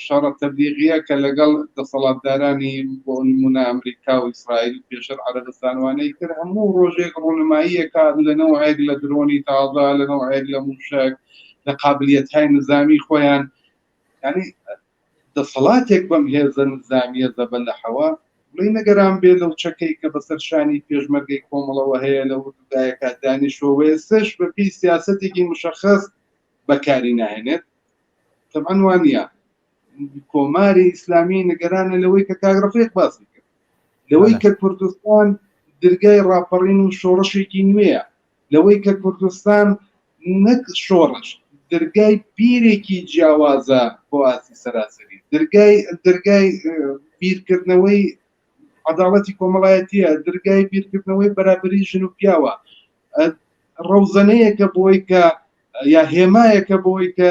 شەڕە تەبلیغیە کە لەگەڵ دەسەڵاتدارانی بۆ نمونە ئەمریکا و ئیسرائیل پێشتر عەرەبستانوانەی کرد هەموو ڕۆژێک ڕوونماییەکە لەنەوەیەک لە درۆنی تازە، لەنەوەیەک لە موشک، لە قابلیەت‌های نظامی خۆیان، یعنی دەسەڵاتێک بەم هێزە نظامیە زەبە لە حەوا بڵێ نەگەران بێ لەو چەکەی کە بەسەر شانی پێشمەرگەی کۆمەڵەوە هەیە لە وردایەکە دانیشتۆوەیە سەش بەپێی سیاسەتێکی مشەخص بەکاری ناهێنێت. تەبعەن وانە کۆماری ئیسلامی نیگەرانە لەوەی کە کاک ڕەفیق باسی کرد، لەوەی کە کوردستان دەرگای ڕاپەڕین و شۆڕشێکی نوێیە، لەوەی کە کوردستان نەک شۆڕش دەرگای بیرێکی جیاوازە بۆ ئاسی سەراسەری، دەرگای بیرکردنەوەی عەداڵەتی کۆمەڵایەتیە، دەرگای بیرکردنەوەی بەرابەری ژن و پیاوە، ڕەوزەنەیەکە بۆی کە یا هێمایەکە بۆی کە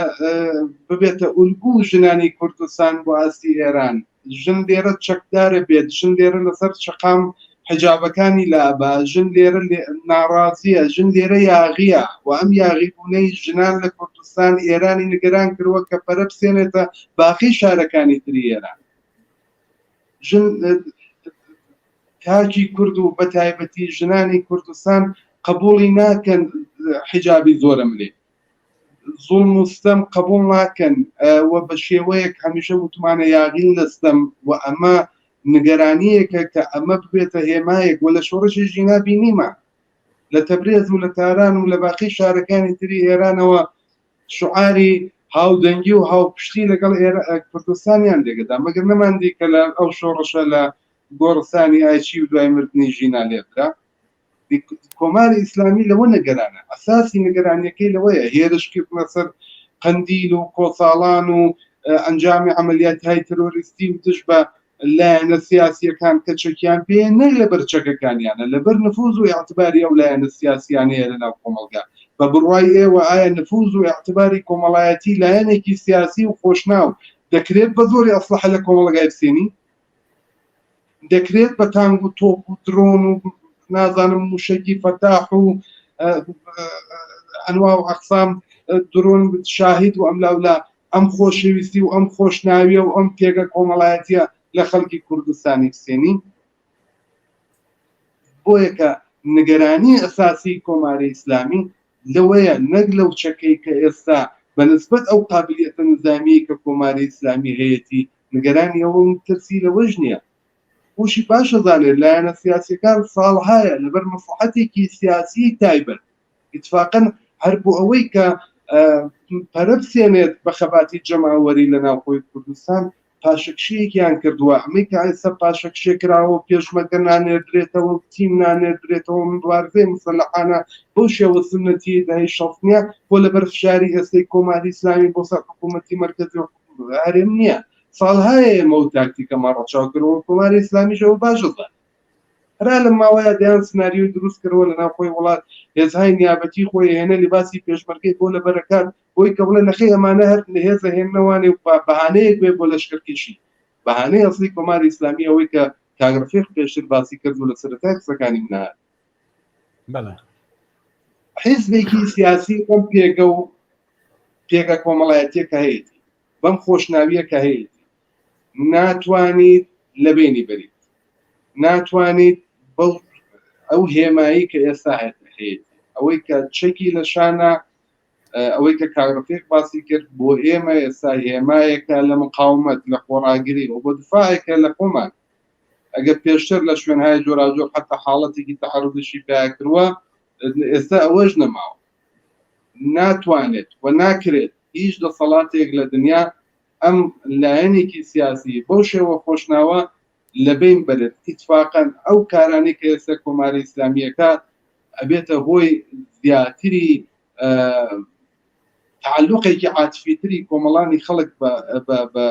ببێتە ئولگوو ژنانی کوردستان بۆ ئاسی ئێران. ژن لێرە چەکدارە بێت، ژن لێرە لەسەر شەقام حجابەکانی لابە ژن لێرە ناڕازیە ژن لێرە یاغیە و ئەم یاغیبوونەی ژنان لە کوردستان ئێرانی نیگەران کردووە کە پەرە بسێنێتە باقی شارەکانی تری ئێران ژن کاکی کورد و بە تایبەتی ژنانی کوردستان قبوڵی ناکەن حجابی زۆرم لێ زوڵم و ستەم قبول ناکەن و بە شێوەیەک هەمیشە وتمانە یاغین لەستەم و ئەمە نیگەرانیەکە کە ئەمە ببێتە هێمایەک و لە شۆڕشێکی نابینیمە لە تەبرێز و لە تاران و لە باقی شارەکانی تری ئێرانەوە شعاری هاودەنگی و هاوپشتی لەگەڵ کوردستانیان دێگەدا مەگەر نەماندی کە لە ئەو شۆڕشە لە گۆڕستانی ئایچی و دوای مردنی ژینا لێدرا کۆماری ئیسلامی لەوە نەگەرانە ئەساسی نگەرانیەکەی لەوەیە هێرشکردنە سەر قەندیل و کۆساڵان و ئەنجامی عملیاتهای تەرۆریستی و تش بە لایەنە سیاسیەکان کە چەکیان پێ نەک لەبەر چەکەکانیانە لەبەر نفوذ و ئیعتباری ئەو لایەنە سیاسیانەیە لەناو کۆمەڵگا بە بڕوای ئێوە ئایا نفوذ و ئیعتباری کۆمەڵایەتی لایەنێکی سیاسی و خۆشناو دەکرێت بە زۆری ئەسلحە لە کۆمەڵگای بسێنی دەکرێت بە تانگ و تۆپ و درۆن و نازانم موشەکی فەتاح و ئەنوا و ئەقسام درۆن شاهید و ئەملاولا ئەم خۆشەویستی و ئەم خۆشناویە و ئەم پێگە کۆمەڵایەتیە لە خەڵکی کوردستانی بسێنی بۆیە کە نیگەرانی ئەساسی کۆماری ئیسلامی لەوەیە نەک لەو چەکەی کە ئێستا بەنسبەت ئەو قابلیەتە نظامی کە کۆماری ئیسلامی هەیەی نیگەرانی ئەوە ترسی لەوەش نییە وشی باشە زانێت لایەنە سیاسیەکان ساڵهایە لەبەر مەسلحەتێکی سیاسی تایبەت اتفاقا هەر بۆ ئەوەی کە پەرە بسێنێت بە خەباتی جەماوەری لە ناوخۆی کوردستان پاشەکشەیەکیان کردووە ئەمەی کە ئێستا پاشەکشێ کراوە پێشمەرگە نانێردرێتەوە تیم نانێردرێتەوە مبارزەی مسلحانە بۆ شێوە سنەتی داهی شەڵفنیە بۆ لەبەر فشاری ئێستای کۆماری ئیسلامی بۆ سەر حکوومەتی مەرکەزی هەرێم نییە ساڵهایە ئێمە و تاکتیکەمان ڕەچاوکردەوە کۆماری ئیسلامیشەوە باشە هەرا لە ماوەیە دەیان سناریۆی دروست کردەوە لە ناوخۆی وڵات هێزهای نیابەتی خۆی هێنە لیباسی پێشمەرگەی بۆ لەبەرەکان بۆی کە بڵێ نەخێ ئەمانە هەر هێزە هێننەوانێ و بەهانەیەک بێ بۆ لەشکرکێشی بەهانەی ئەسڵی کۆماری ئیسلامی ئەوەی کە کاگرفێق پێشتر باسی کرد و لە سەرەتای قسەکانی منات حیزبێکی سیاسی ئەم پێگە و پێگە کۆمەڵایەتیەکە هەیەی بەم خۆشناویە کە هەیەی ناتوانیت لەبێنی بەریت ناتوانیت ئەو هێمایی کە ئێستا هەیە ئەوەی کە چەکی لە شانە ئەوەی کە کاگرفێق باسی کرد بۆ ئێمە ئێستا هێمایەکە لە مقاومەت لە خۆڕاگیری و بۆ دفاعێکە لە خۆمان ئەگەر پێشتر لە شوێنهای جۆراجۆر حتا حاڵەتێکی تەعەڕودیشی پێیا کردووە ئێستا ئەوەش نەماوە ناتوانێت و ناکرێت هیچ دەسەڵاتێک لە دنیا ئەم لایەنێکی سیاسی بۆ شێوە خۆشناوە لەبین بەرێت اتفاقا ئەو کارانی کە ئێستا کۆماری ئیسلامیەکە ئەبێتە هۆی زیاتری تعلقێکی عاتفیتری کۆمەڵانی خەڵک بە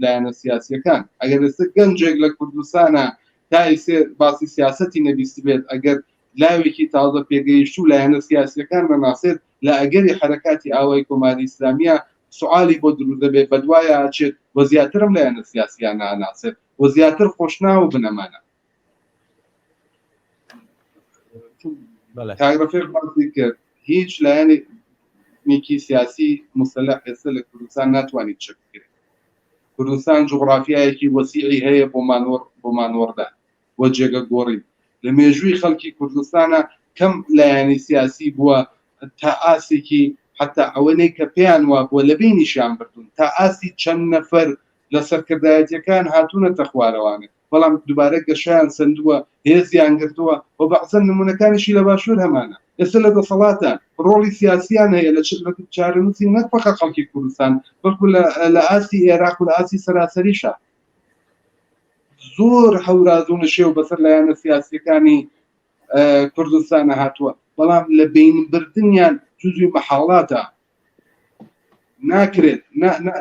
لایەنە سیاسیەکان ئەگەر ئێستا گەنجێک لە کوردستانە تایسێ باسی سیاسەتی نەبیست بێت ئەگەر لاوێکی تازە پێگەیشت و لایەنە سیاسیەکان نەناسێت لە ئەگەری حرەکاتی ئاوای کۆماری ئیسلامیە سوالی بۆ دروست دەبێت بەدوایە ئاچێت وە زیاترم لایەنە سیاسیان ناناسێت و زیاتر خۆشناو بنەمانە کاگرفێق باسی کرد هیچ لایەنێکی سیاسی مستەلح ئێستا لە کوردستان ناتوانێت چەک بکرێت کوردستان جوغرافیایەکی وەسیعی هەیە بۆ مانوەڕدان وە جێگە گۆڕین لە مێژووی خەڵکی کوردستانە کەم لایەنی سیاسی بووە تا ئاسێکی حتا ئەوەنەی کە پێیان وا بووە لە بینیشیان بردون تا ئاسی چەند نەفەر لە سەرکردایەتیەکان هاتوونەتە خوارەوانێت بەڵام دووبارە گەشیان سندووە هێزیان گرتووە و بەعزەن نمونونەکانیشی لە باشوور هەمانە ئێستا لە دەسەڵاتان ڕۆڵی سیاسیان هەیە لە چارەنووسی نەک فەقە خەڵکی کوردستان بەڵکو لە ئاسی عێراق و لە ئاسی سەراسەریشە زۆر هەورازوونە شێو بەسەر لایەنە سیاسیەکانی کوردستانە هاتووە بەڵام لە بینبردنیان جزوی مەحاڵاتە ناکرێت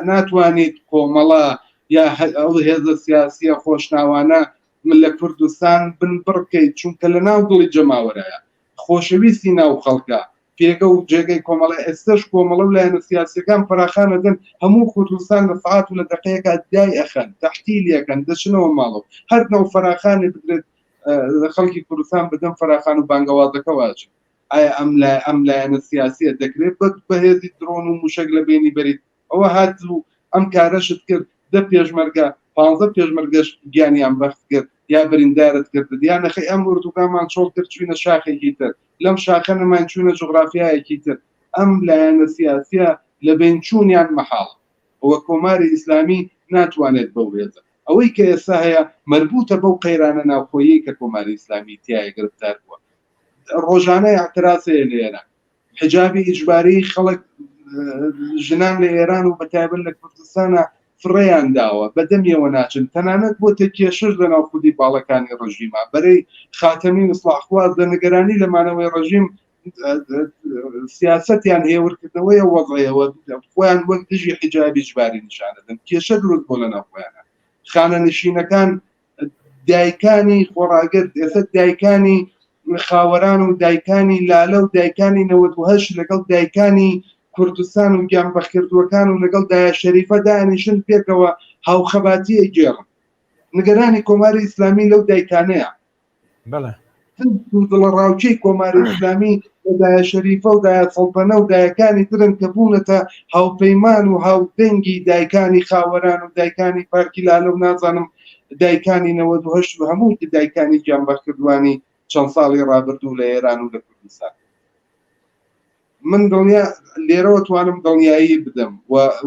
ناتوانێت کۆمەڵە یا ئەو هێزە سیاسیە خۆشناوانە من لە کوردستان بن بڕکەیت چونکە لە ناو دڵی جەماوەرایە خۆشەویستی ناو خەڵکە پێگە و جێگەی کۆمەڵە ئێستش کۆمەڵە و لایەنە سیاسیەکان فراخانەدەن هەموو کوردستان لە سەعات و لە دەقەیەکە دای ئەخەن تەحتیلیەکەن دەچنەوە ماڵەوە هەر نەو فراخانی بدرێت خەڵکی کوردستان بدەن فراخان و بانگەوازەکە واجب ئایا ئەم لایەنە سیاسیە دەکرێت بەهێزی درۆن و موشک لە بینی بەریت ئەوە هاتوو ئەم کارەشت کرد 10 پێشمەرگە 15 پێشمەرگەش گیانیان بەخت کرد یا بریندارت کرد یان نەخەی ئەم وردوگامان چۆڵ کرد چوینە شاخێکی تر لەم شاخە نەمان چوونە جوغرافیایەکی تر ئەم لایەنە سیاسیە لە بین چوونیان مەحاڵ وە کۆماری ئیسلامی ناتوانێت بەو وێزە ئەوەی کە ئێستا هەیە مربوطە بەو قەیرانە ناوخۆیی کە کۆماری ئیسلامی تایە گرفتار بووە ڕۆژانەی اعتراضەیە لە ئێران حجابی ئیجباری خەڵک ژنان لە ئێران و بەتایبەت لە کوردستانە فڕێیان داوە بەدەمیەوە ناچن تەنانەت بۆ تێکێشش لەناو خودی باڵەکانی ڕژیمە بەرەی خاتەمی ئیسلاحخواز دەنگەرانی لەمانەوەی ڕژیم سیاسەتیان هێورکردنەوەی وەضعیەوە خۆیان وەک دژی حجابی ئیجباری نیشانەدەن کێشە دروست بۆ لەناو خۆیانە خانە نشینەکان دایکانی خۆڕاگرت ئێستا دایکانی خاوەران و دایکانی لالە و دایکانی 98 لەگەڵ دایکانی کوردستان و گیانبەخکردوەکان و لەگەڵ دایە شەریفە دانیشن پێکەوە هاوخەباتیە گێڕن نیگەرانی کۆماری ئیسلامی لەو دایکانەیە دڵە ڕاوچەی کۆماری ئیسلامی دایە شەریفە و دایە سەڵتەنە و دایەکانی ترن کە بوونەتە هاوپەیمان و هاودەنگی دایکانی خاوەران و دایکانی پارکی لالە و نازانم دایکانی 98 و هەموو دایکانی گیانبەخکردوانی چەند ساڵی ڕابردوو لە ئێران و لە کوردستان من دڵنیا لێرەوە توانم دڵنیایی بدەم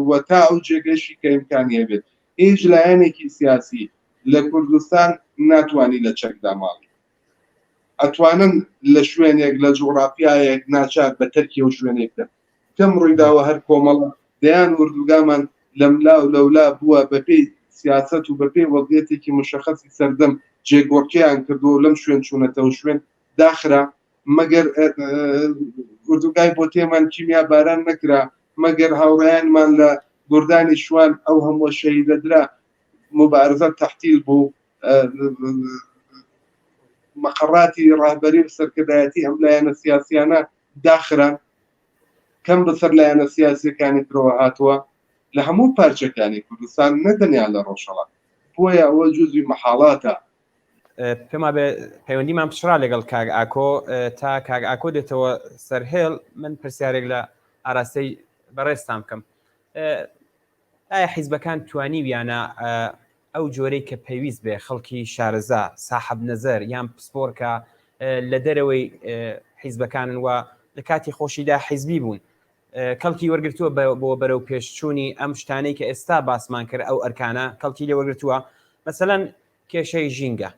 و تا ئەو جێگەشی کە ئیمکانی هەبێت هیچ لایەنێکی سیاسی لە کوردستان ناتوانانی لە چەکدا ماڵی ئەتوانن لە شوێنێک لە جوغرافیایەک ناچار بە تەرکی و شوێنێکدا کەم ڕوویداوە هەر کۆمەڵە دەیان وردوگامان لەملا و لەولا بووە بەپێی سیاست و بەپێی وەڵگێتێکی مشەخەسی سەردەم جێگۆڕکیان کردو لەم شوێن چوونەتەوە شوێن داخرا مەگەر وردوگای بۆ تێمان کیمیا باران نەکرا مەگەر هاوڕێیانمان لە گوردانی شوان ئەو هەموو شەهیدەدرا مبارزە تەحتیل بوو مەقەڕاتی ڕاهبەری و سەرکردایەتی ئەم لایەنە سیاسیانە داخران کەم بەسەر لایەنە سیاسیەکانی ترەوە هاتووە لە هەموو پارچەکانی کوردستان نەدەنیا لە ڕۆژهەڵات بۆیە ئەوە جوزی مەحاڵاتە پێما بێ پەیوەندیمان پشرا لەگەڵ کاگ ئاکۆ تا کاگ ئاکۆ دێتەوە سەرهێڵ من پرسیارێک لە ئاراستەی بەڕێستان بکەم ئایا حیزبەکان توانیویانە ئەو جۆرەی کە پێویست بێ خەڵکی شارەزا ساحب نەزەر یان پسپۆرکە لە دەرەوەی حیزبەکانن و لە کاتی خۆشیدا حیزبی بوون کەڵکی وەرگرتووە بۆ بەرەو پێشچوونی ئەم شتانەی کە ئێستا باسمان کرد ئەو ئەرکانە کەڵکی لێ وەرگرتووە مەسەلەن کێشەی ژینگە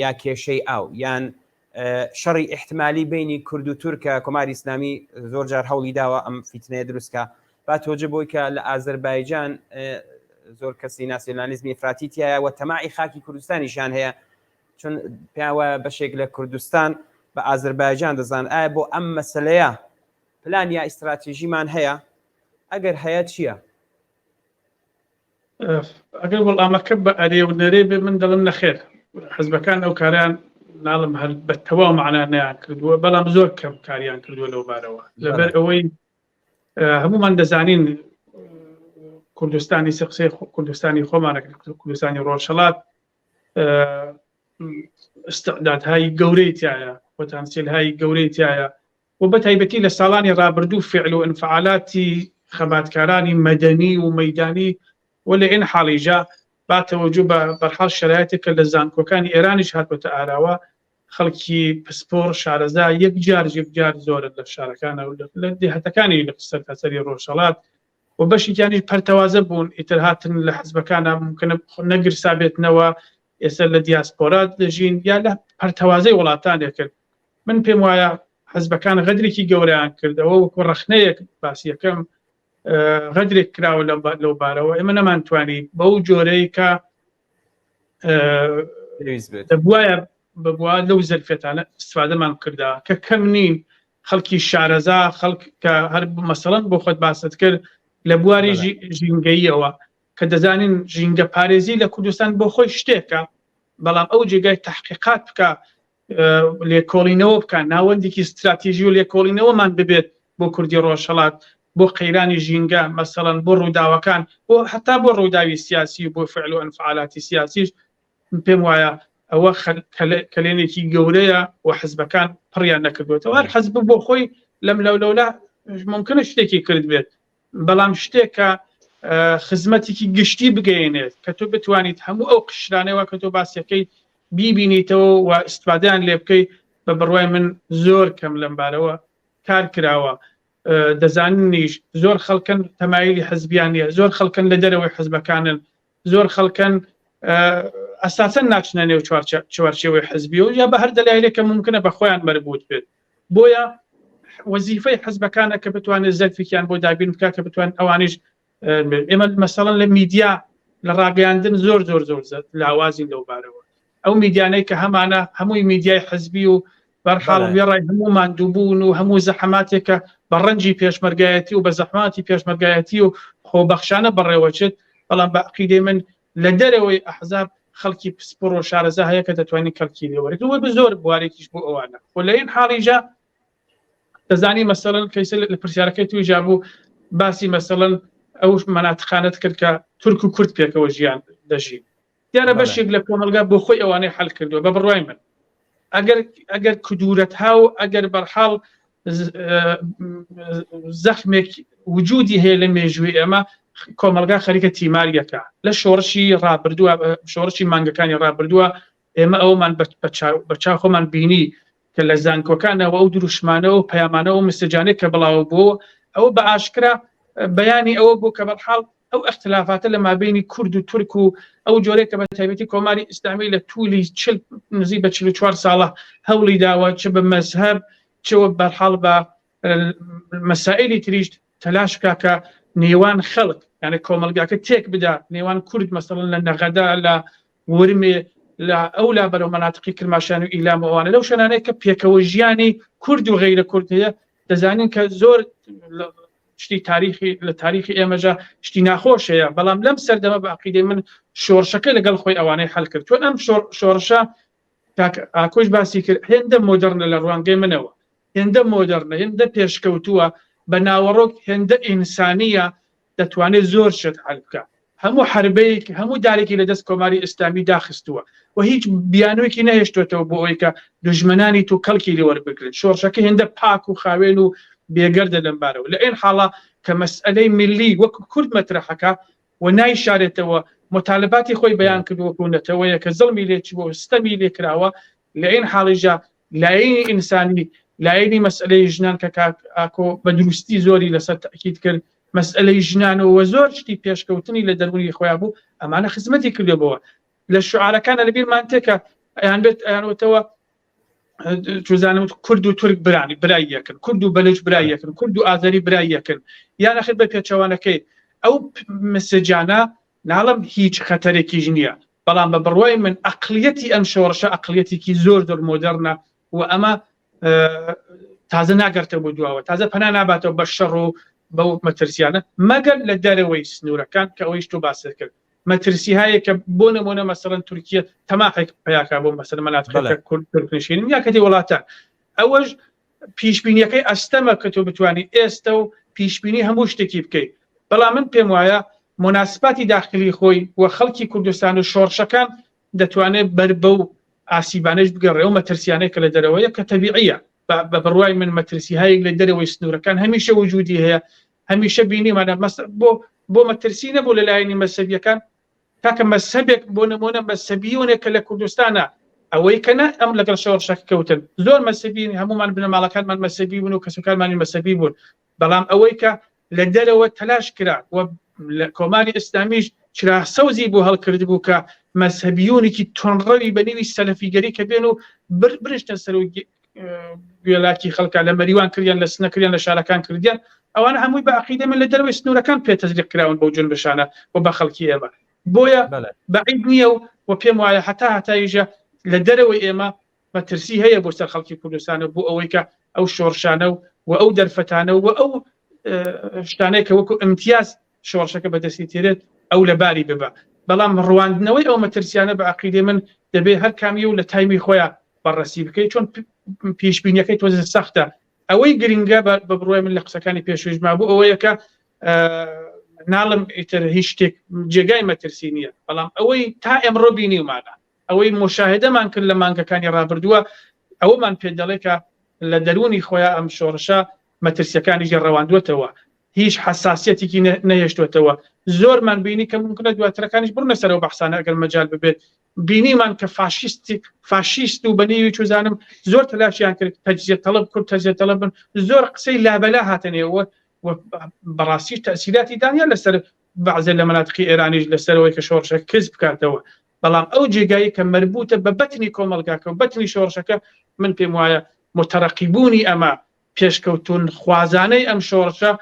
یا کێشەی ئاو یان شەڕی احتمالی بینی کورد و تورکە کۆماری ئیسلامی زۆر جار هەوڵی داوە ئەم فیتنەیە دروستکە با تۆجە بۆی کە لە ئازەربایجان زۆر کەسی ناسیۆنالیزمی ئفراتیتیایە و تەماعی خاکی کوردستانیشان هەیە چون پیاوە بەشێک لە کوردستان بە ئازەربایجان دەزان ئایا بۆ ئەم مەسەلەیە پلان یا ئیستراتیژیمان هەیە ئەگەر هەیە چییە؟ ئەگەر وەڵامەکە بە ئەرێونەرێ بێ من دەڵم نەخێر حزبەکان ئەو کاریان ناڵم هەر بە تەواو معنە نەیان کردووە بەڵام زۆر کەم کاریان کردووە لەو بارەوە لەبەر ئەوەی هەموومان دەزانین کوردستانی سقسەی کوردستانی خۆمانە کوردستانی ڕۆژهەڵات استعدادهای گەورەی تایە پۆتانسیێلهای گەورەی تایە و بە تایبەتی لە ساڵانی ڕابردوو فعل و انفعالاتی خەباتکارانی مەدەنی و مەیدانی و لە ئین حاڵیجا با تەوەجوو بە بەرحاڵ شرایەتێکە لە زانکۆکانی ئێرانیش هاتوۆتە ئاراوە خەڵکی پسپۆر شارەزا یەکجار زۆرە لە شارەکانە لە دێهەتەکانی لە سەرتاسەری ڕۆژهەڵات و بەشییانی پەرتەوازە بوون ئیتر هاتن لە حزبەکانە ممکنە نەگرسا بێتنەوە ئێستا لە دیاسپۆرات دەژین یا لە پەرتەوازەی وڵاتانێک کرد من پێم وایە حزبەکان غەدرێکی گەورەیان کردەوە وەکو ڕەخنەیەک باسی یەکەم غەدرێک کراوە لەو بارەوە ئێمە نەمانتوانی بەو جۆرەی کە ببووە لەو زەرفێتانە استفادەمان کردا کە کەم نین خەڵکی شارەزا خەڵک کە هەر مەسەڵەن بۆ خۆت باست کرد لە بواری ژینگەییەوە کە دەزانین ژینگە پارێزی لە کوردستان بۆ خۆی شتێکە بەڵام ئەو جێگای تحقیقات بکە لێکۆڵینەوە بکە ناوەندێکی استراتیژی و لێکۆڵینەوەمان ببێت بۆ کوردی ڕۆژهەڵات بۆ قەیرانی ژینگە مەسەڵەن بۆ ڕووداوەکان بۆ حتا بۆ ڕووداوی سیاسی و بۆ فعل و ئەنفعالاتی سیاسیش پێم وایە ئەوە کلێنێکی گەورەیە و حزبەکان پڕیان نەکردوێتەوە. هەر حزب بۆ خۆی لەم لەولەولا ممکنە شتێکی کرد بێت، بەڵام شتێکە خزمەتێکی گشتی بگەێنێت کە تۆ بتوانیت هەموو ئەو قشرانەوە کە تۆ باسیەکەی بیبینیتەوە و ئیسفادەیان لێ بکەیت. بە بڕوای من زۆر کەم لەم بارەوە کار کراوە. دەزاننیش زۆر خەڵکن تەمایلی حزبیان نیە، زۆر خەڵکن لە دەرەوەی حزبەکانن، زۆر خەڵکن ئەساسەن ناچنە نێو چوارچێوەی حزبی و یا بە هەر دەلایلێکە ممکنە بە خۆیان مربوط بێت. بۆیە وەزیفەی حزبەکانە کە بتوانێت زەرفێکیان بۆ دابین بکە کە بتوان ئەوانیش ئێمە مەسەڵەن لە میدیا لە ڕاگەیاندن زۆر لاوازین لەو بارەوە. ئەو میدیانەی کە هەمانە هەمووی میدیای حزبی و بەرحاڵ وێڕای هەموو ماندووبوون و هەموو زەحماتێکە بە ڕەنجی پێشمەرگایەتی و بە زەحماتی پێشمەرگایەتی و خۆبەخشانە بەڕێوەچێت. بەڵام بە عقیدەی من لە دەرەوەی ئەحزاب خەڵکی پسپڕ و شارەزا هەیە کە دەتوانین کەڵکی لێوەرێت و بە زۆر بوارێکیش بۆ ئەوانە. و لە این حاڵیجا دەزانی مەسەڵەن کەیسە لە پرسیارەکەی توی جابوو باسی مەسەڵەن ئەو مناتقانت کرد کە تورک و کورد پێکەوە ژیان دەژین. دیارە بەشێک لە کۆمەلگا بۆ خۆی ئەوانەی حەل کردووە. بە بڕوای من ئەگەر کدورەت ها و ئەگەر بەرحاڵ زەخمێک وجودی هەیە لە مێژووی ئێمە کۆمەلگا خەریکە تیماریەکە لە شۆڕشی ڕابردووە، شۆڕشی مانگەکانی ڕابردووە. ئێمە ئەومان بە چاو خۆمان بینی کە لە زانکۆکانەوە ئەو دروشمانە و پەیامانە و مسجانێک کە بڵاو بوو ئەوە بە ئاشکرا بەیانی ئەوە بوو کە بەرحاڵ ئەو اختلافاتە لە مابینی کورد و تورک و ئەو جۆرێک کە بە تایبەتی کۆماری ئیسلامی لە توولی نزیک بە 44 ساڵە هەوڵی داوە چ بە مەزهەب چەوە بەرحاڵ بە مەسائلی تریش تەلاش بکە کە نێوان خەڵک یعنی کۆمەلگاکە تێک بدا نێوان کورد مەسەڵەن لە نەغەدا لە ورمێ لە ئەولا بەرەو مەناتقی کرماشان و ئیلام ئەوانە لەو شانانەیە کە پێکەوە ژیانی کورد و غەیرە کورد هەیە. دەزانین کە زۆر شتی تاریخی لە تاریخی ئێمەجا شتی ناخۆش هەیە، بەڵام لەم سەردەمە بە عقیدەی من شۆڕشەکە لەگەڵ خۆی ئەوانەی حەل کرد. چۆن ئەم شۆڕشە ئاکۆش باسی کرد هێندە مۆدەرنە لە ڕوانگەی منەوە، هێندە مۆدەرنە، هێندە پێشکەوتووە بە ناوەڕۆک، هێندە ئینسانیە دەتوانێت زۆر شت حەل بکە. هەموو حربەیەک هەموو دارێکی لە دەست کۆماری ئیسلامی داخستووە و هیچ بیانوێکی نەهێشتوێتەوە بۆ ئەوەی کە دژمنانی تو کەڵکی لێوەربگرێت. شۆڕشەکە هێندە پاک و خاوێن و بێگەردە لەم بارەوە. لە ئین حاڵە کە مەسئلەی ملی وەکو کورد مەترەحەکە و نایشارێتەوە مطالباتی خۆی بەیان کردووەکوونەتەوەیە کە زەڵمی لێکی بۆ ستەمی لێ کراوە. لە ئین حاڵیجا لایەنی ئینسانی لایەنی مەسئلەی ژنان کە ئاکۆ بە دروستی زۆری لەسەر تاکید کرد مەسئلەی ژنانەوە زۆر شتی پێشکەوتنی لە دەرونی خۆیان بوو ئەمانە خزمەتی کردبەوە. لە شوعارەکانە لەبیرمان تێکە ئەیان بێت ئەیانوتەوە چزانم کورد و تورک برای یەکن، کورد و بەلوچ برای یەکن، کورد و ئازەری برای یەکن. یان ئەخر بە پێچەوانەکەی ئەو مسجانە ناڵم هیچ خەتەرێکیش نییە، بەڵام بە بڕوای من ئەقلیەتی ئەم شۆڕشە ئەقلیەتێکی زۆر مۆدەرنە و ئەمە تازە ناگەرتە بۆ دواوە، تازە پەنا ناباتەوە بە شەڕ و بەو مەترسیانە مەگەر لە دەرەوەی سنوورەکان کە ئەوەیش تۆ باس کرد. مەترسی هەیە کە بۆ نمونە مەسەڵەن تورکیە تەماحێک پیاکە بۆ مەسەڵەن مەناتقەکە کورد تورکنشینن یا کەتی وڵاتان. ئەوەش پیشبینیەکەی ئەستەمە کە تۆ بتوانانی ئێستا و پیشبینی هەموو شتێکی بکەیت. بەڵام من پێم وایە مناسباتی داخلی خۆی و خەڵکی کوردستان و شۆڕشەکان دەتوانێت بەر بەو ئاسیبانەش بگەڕێ و مەترسیانەی کە لە دەرەوەیە کە تەبیعیە. بە بڕوای من مەترسی هەیەک لە دەرەوەی سنوورەکان هەمیشە وجودی هەیە، هەمیشە بینیمانە بۆ مەترسی نەبوو لەلایەنی مەسەبیەکان تاکە مەسەبێک بۆ نمونە مەسەبیونێک کە لە کوردستانە ئەوەی کەنە ئەم لەگەڵ شۆڕشەکە کەوتن زۆر مەسەبین هەمومان بنەماڵەکانمان مەسەبی بوون و کەسوکانمانی مەسەبی بوون، بەڵام ئەوەی کە لە دەرەوە تەلاش کرا و کۆماری ئیسلامیش چراسەوزی بۆ هەڵکرد بوو کە مەسەبیونێکی تۆنڕەوی بە نێوی سەلەفیگەری کە بێن و برشتە سەر و گوێلاکی خەڵکە لە مەریوان کردیان لە سنەکردیان لە شارەکان کردیان. ئەوانە هەمووی بە عقیدەی من لە دەرەوەی سنوورەکان پێتەزریق کراون بەو جنبشانە و بە خەڵکی ئێمە. بۆیە بەعید نییە و پێم وایە هەتایژە لە دەرەوەی ئێمە مەترسی هەیە بۆ سەر خەڵکی کوردستانە بۆ ئەوەی کە ئەو شۆڕشانە و ئەو دەرفەتانە و ئەو شتانەیە کە وەکو ئیمتیاز شۆڕشەکە بەدەستی تێرێت ئەو لەباری ببە. بەڵام ڕواندنەوەی ئەو مەترسیانە بە عقیدەی من دەبێت هەر کامی و لە تایمی خۆیان بەڕەسی بکەیت چۆن پیشبینیەکەی تۆزە سەختە. ئەوەی گرنگە بە بڕوای من لە قسەکانی پێشویژما بوو ئەوەیە کە ناڵم ئیتر هیچ شتێک جێگای مەترسی نییە، بەڵام ئەوەی تا ئێمڕۆ بینیمانە ئەوەی مشاهدەمان کرد لە مانگەکانی ڕابردووە ئەوەمان پێ دەڵێ کە لە دەرونی خۆیان ئەم شۆڕشە مەترسیەکانی ڕەواندووەتەوە هیچ حساسیەتێکی نەهێشتوێتەوە زۆرمان بینی کە ممکنە دواترەکانیش بڕنە سەرەوە بەحسانە ئەگەر مەجال ببێت بینیمان کە فاشیست و بەنێوی چوزانم زۆر تەلاشیان کرد تەجزیە تەڵەب کرد تەجزیە تەڵەب بن زۆر قسەی لابەلا هاتنێەوە بەڕاستی تەسیراتی دانیان لەسەر بەعزە لە مەناطقی ئێرانیش لەسەرەوەی کە شۆڕشە کەسب بکاتەوە بەڵام ئەو جێگایی کە مربوطە بە بەتنی کۆمەڵگاکە و بەتنی شۆڕشەکە من پێم وایە متەرەقیبوونی ئەمە پێشکەوتون خوازانەی ئەم شۆڕشە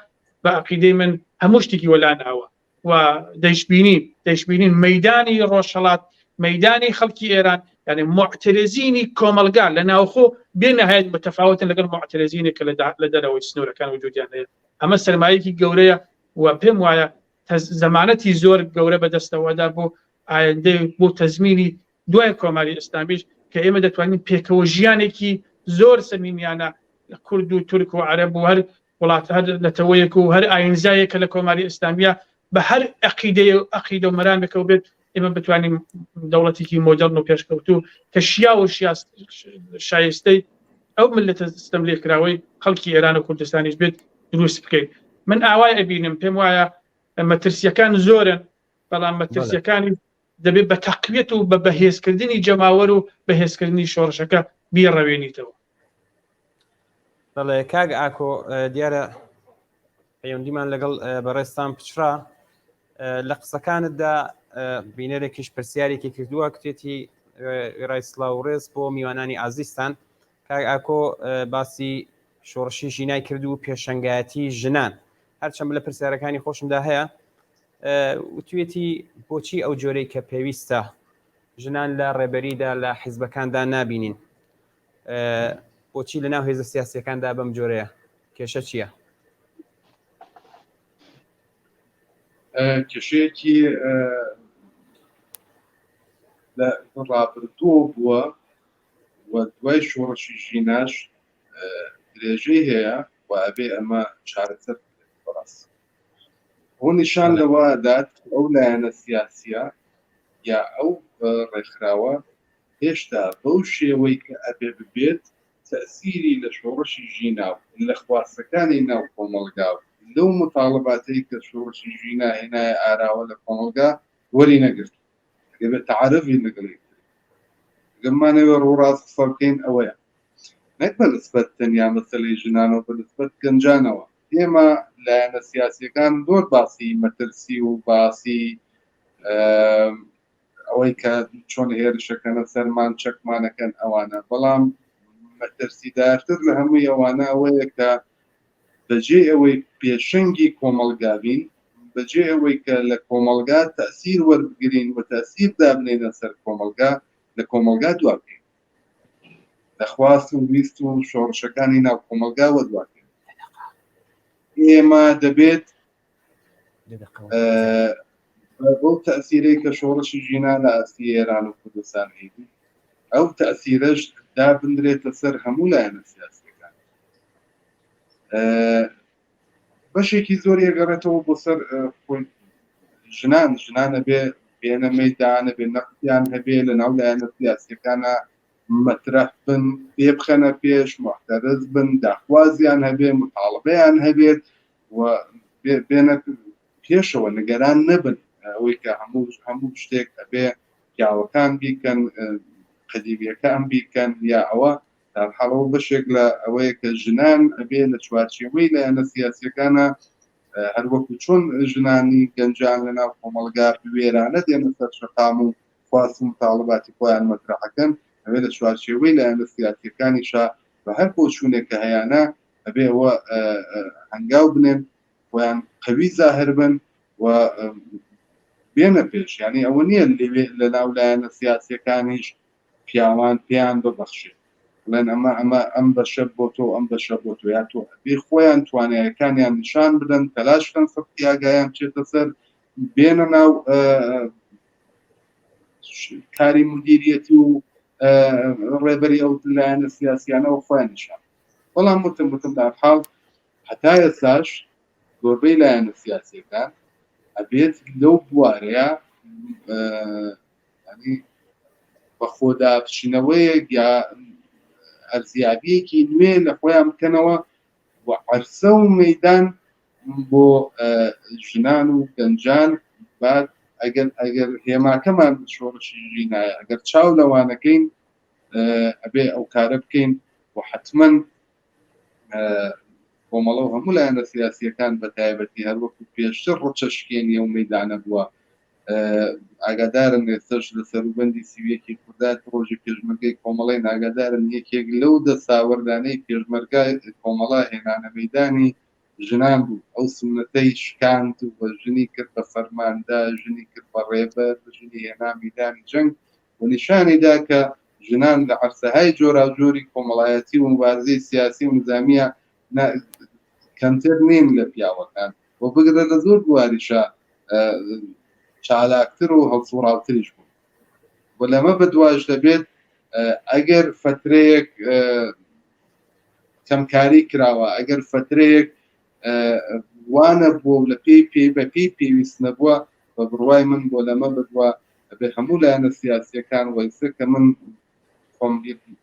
بە عەقیدەی من هەموو شتێکی وەلاناوە و دەیشبینین مەیدانی ڕۆژهەڵات مەیدانی خەڵکی ئێران یعنی معترزینی کۆمەلگا لە ناوخۆ بێنەهایەت متەفاوتن لەگەڵ معترزینێک کە لە دەرەوەی سنوورەکان وجودیان هەیە ئەمە سەرمایەکی گەورەیە و پێم وایە زەمانەتی زۆر گەورە بەدەستەوەدا بۆ ئایندەی بۆ تەزمینی دوای کۆماری ئیسلامیش کە ئێمە دەتوانین پێکەوە ژیانێکی زۆر سەمیمیانە کورد و تورک و عەرەب و هەر وڵات هەر لەتەوەیەک و هەر ئاینزایەکە لە کۆماری ئیسلامیە بە هەر عەقیدە و مەرامێکەوە بێت ئێمە بتوانین دەوڵەتێکی مۆدەرن و پێشکەوتوو کە شیا و شایستەی ئەو ملەتە ستەملێکراوەی خەڵکی ئێران و کوردستانیش بێت دروست بکەین من ئاوای ئەبینم پێم وایە مەترسیەکان زۆرن بەڵام مەترسیەکانی دەبێت بە تەقویەت و بە بەهێزکردنی جەماوەر و بەهێزکردنی شۆڕشەکە بیڕەوێنیتەوە. بەڵێ کاگ ئاکۆ دیارە پەیوەندیمان لەگەڵ بەڕێستان پچرا لە قسەکانتدا بینەرێکیش پرسیارێکی کردووە کتێتی ڕایسڵاو ڕێز بۆ میوانانی ئازیستان کاگ ئاکۆ باسی شۆڕشی ژینای کرد و پێشەنگایەتی ژنان هەرچەند لە پرسیارەکانی خۆشمدا هەیە وتوێتی بۆچی ئەو جۆرەی کە پێویستە ژنان لە ڕێبەریدا لە حیزبەکاندا نابینین بۆچی لە ناو هێزە سیاسیەکاندا بەم جۆرەیە کێشە چییە؟ کێشەیەکی لە ڕابردووە بووە و دوای شۆڕشی ژیناش درێژەی هەیە و ئەبێ ئەمە چارەسەر بەڕاست بۆ نیشان لەوە دات ئەو لایەنە سیاسیە یا ئەو ڕێکخراوە هێشتا بەو شێوەی کە ئەبێ ببێت تەسیری لە شۆڕشی ژیناو لە خواستەکانی ناو کۆمەڵگا لەو متاڵباتەی کە شۆڕشی ژینا هێنایە ئاراوە لە کۆمەڵگا وەری نەگرت دەبێت تەعارەفی لەگەڵی گەمانەوە ڕووڕاست قسە بکەین ئەوەیە نەک بە نسبەت تەنیا مەسەلەی ژنانەوە بە نسبەت گەنجانەوە ئێمە لایەنە سیاسیەکان زۆر باسی مەترسی و باسی ئەوەی کە چۆن هێرشەکەنە سەرمان چەکمانەکەن ئەوانە بەڵام مەترسیدارتر لە هەمووی ئەوانە ئەوەیە کە بەجێ ئەوەی پێشەنگی کۆمەڵگاوین بەجێ ئەوەی کە لە کۆمەڵگا تەسیر وەربگرین و تەسیر دابنێنە سەر کۆمەڵگا لە کۆمەڵگا دوابکەین دەخواست و ویست و شۆڕشەکانی ناو کۆمەڵگاوە دوابکەین ئێمە دەبێت بۆ تەسیرەی کە شۆڕشی ژینا لە ئاستی ئێران و کوردستان هەیە ئەو تەسیرەش دابدرێتە سەر هەموو لایەنە سیاسیەکان بەشێکی زۆر یەگەڕێتەوە بۆ سەر ژنانە بێ بێنە مەیدانە بێ نەقدیان هەبێ لە ناو لایەنە سیاسیەکانە مەترەح بن پێ بخەنە پێش محتەرز بن داخوازیان هەبێ متاڵبەیان هەبێت و بێنە پێشەوە نگەران نەبن ئەوەی کە هەموو شتێک هەبێ پیاوەکان بیکەن قەدیبیەکان بیکەن یا ئەوە هەڵەوە بەشێک لە ئەوەیە کە ژنان ئەبێ لە چوارچێوەی لایەنە سیاسیەکانە هەروەکو چۆن ژنانی گەنجان لە ناو کۆمەڵگا وێرانە دێنە سەر شەقام و خواست و متاڵباتی خۆیان مەترەحەکەن ئەوێ لە چوارچێوەی لایەنە سیاسیەکانیشا بە هەر بۆچوونێک کە هەیەە ئەبێ ئەوە هەنگاو بنێن خۆیان قەوی زاهر بن و بێنە پێش یعنی ئەوە نییە لە ناو لایەنە سیاسیەکانیش پیاوان پێیان ببەخشێت بڵێن ئەم بەشە بۆ تۆ ئەم بەشە بۆ تۆ یا تۆ بێ خۆیان توانایەکانیان نیشان بدەن تەلاشکەن سەختی ئاگایان چێتە سەر بێنە ناو کاری مدیریەتی و ڕێبەری ئەو لایەنە سیاسیانەوە خۆیان نیشان بەڵام وتم در حاڵ هەتا ئێستاش زۆربەی لایەنە سیاسیەکان ئەبێت لەو بوارەیە بە خۆداپچینەوەیەک یا ئەرزیابیەکی نوێ لە خۆیان بکەنەوە و عەرسە و مەیدان بۆ ژنان و گەنجان بعد ئەگەر هێماکەمان شۆڕشی ژینایە ئەگەر چاو لەوانەکەین ئەبێ ئەو کارە بکەین و حتمەن کۆمەڵە و هەموو لایەنە سیاسیەکان بە تایبەتی هەروەکو پێشتر ڕوچەشکێنی ئەو مەیدانە بووە ئاگادارن ئێستش لە سەروبەندی سیویەکی کوردات ڕۆژی پێشمەرگەی کۆمەڵی ئاگادارن یەکێک لەو دەساوەردانەی پێشمەرگای کۆمەڵا هێنانە مەیدانی ژنان بوو ئەو سنەتەی شکاند و بە ژنی کرد بە فەرماندا ژنی کرد بە ڕێبەر ژنی هێنا مەیدانی جەنگ و نیشانیدا کە ژنان لە عەرسەهای جۆراوجۆری کۆمەڵایەتی و مبارزەی سیاسی و نظامیە کەمتر نین لە پیاوەکان و بگرە لە زۆر بواریشە چالاکتر و هەڵسوڕاوتریش بوو و لەمە بەدواش دەبێت ئەگەر فترەیەک کەمکاری کراوە ئەگەر فترەیەک وانە بۆ لە پێی پێویست نەبووە بە بڕوای من بۆ لەمە بەدووە بێ هەموو لایەنە سیاسیەکان وەیسە کە من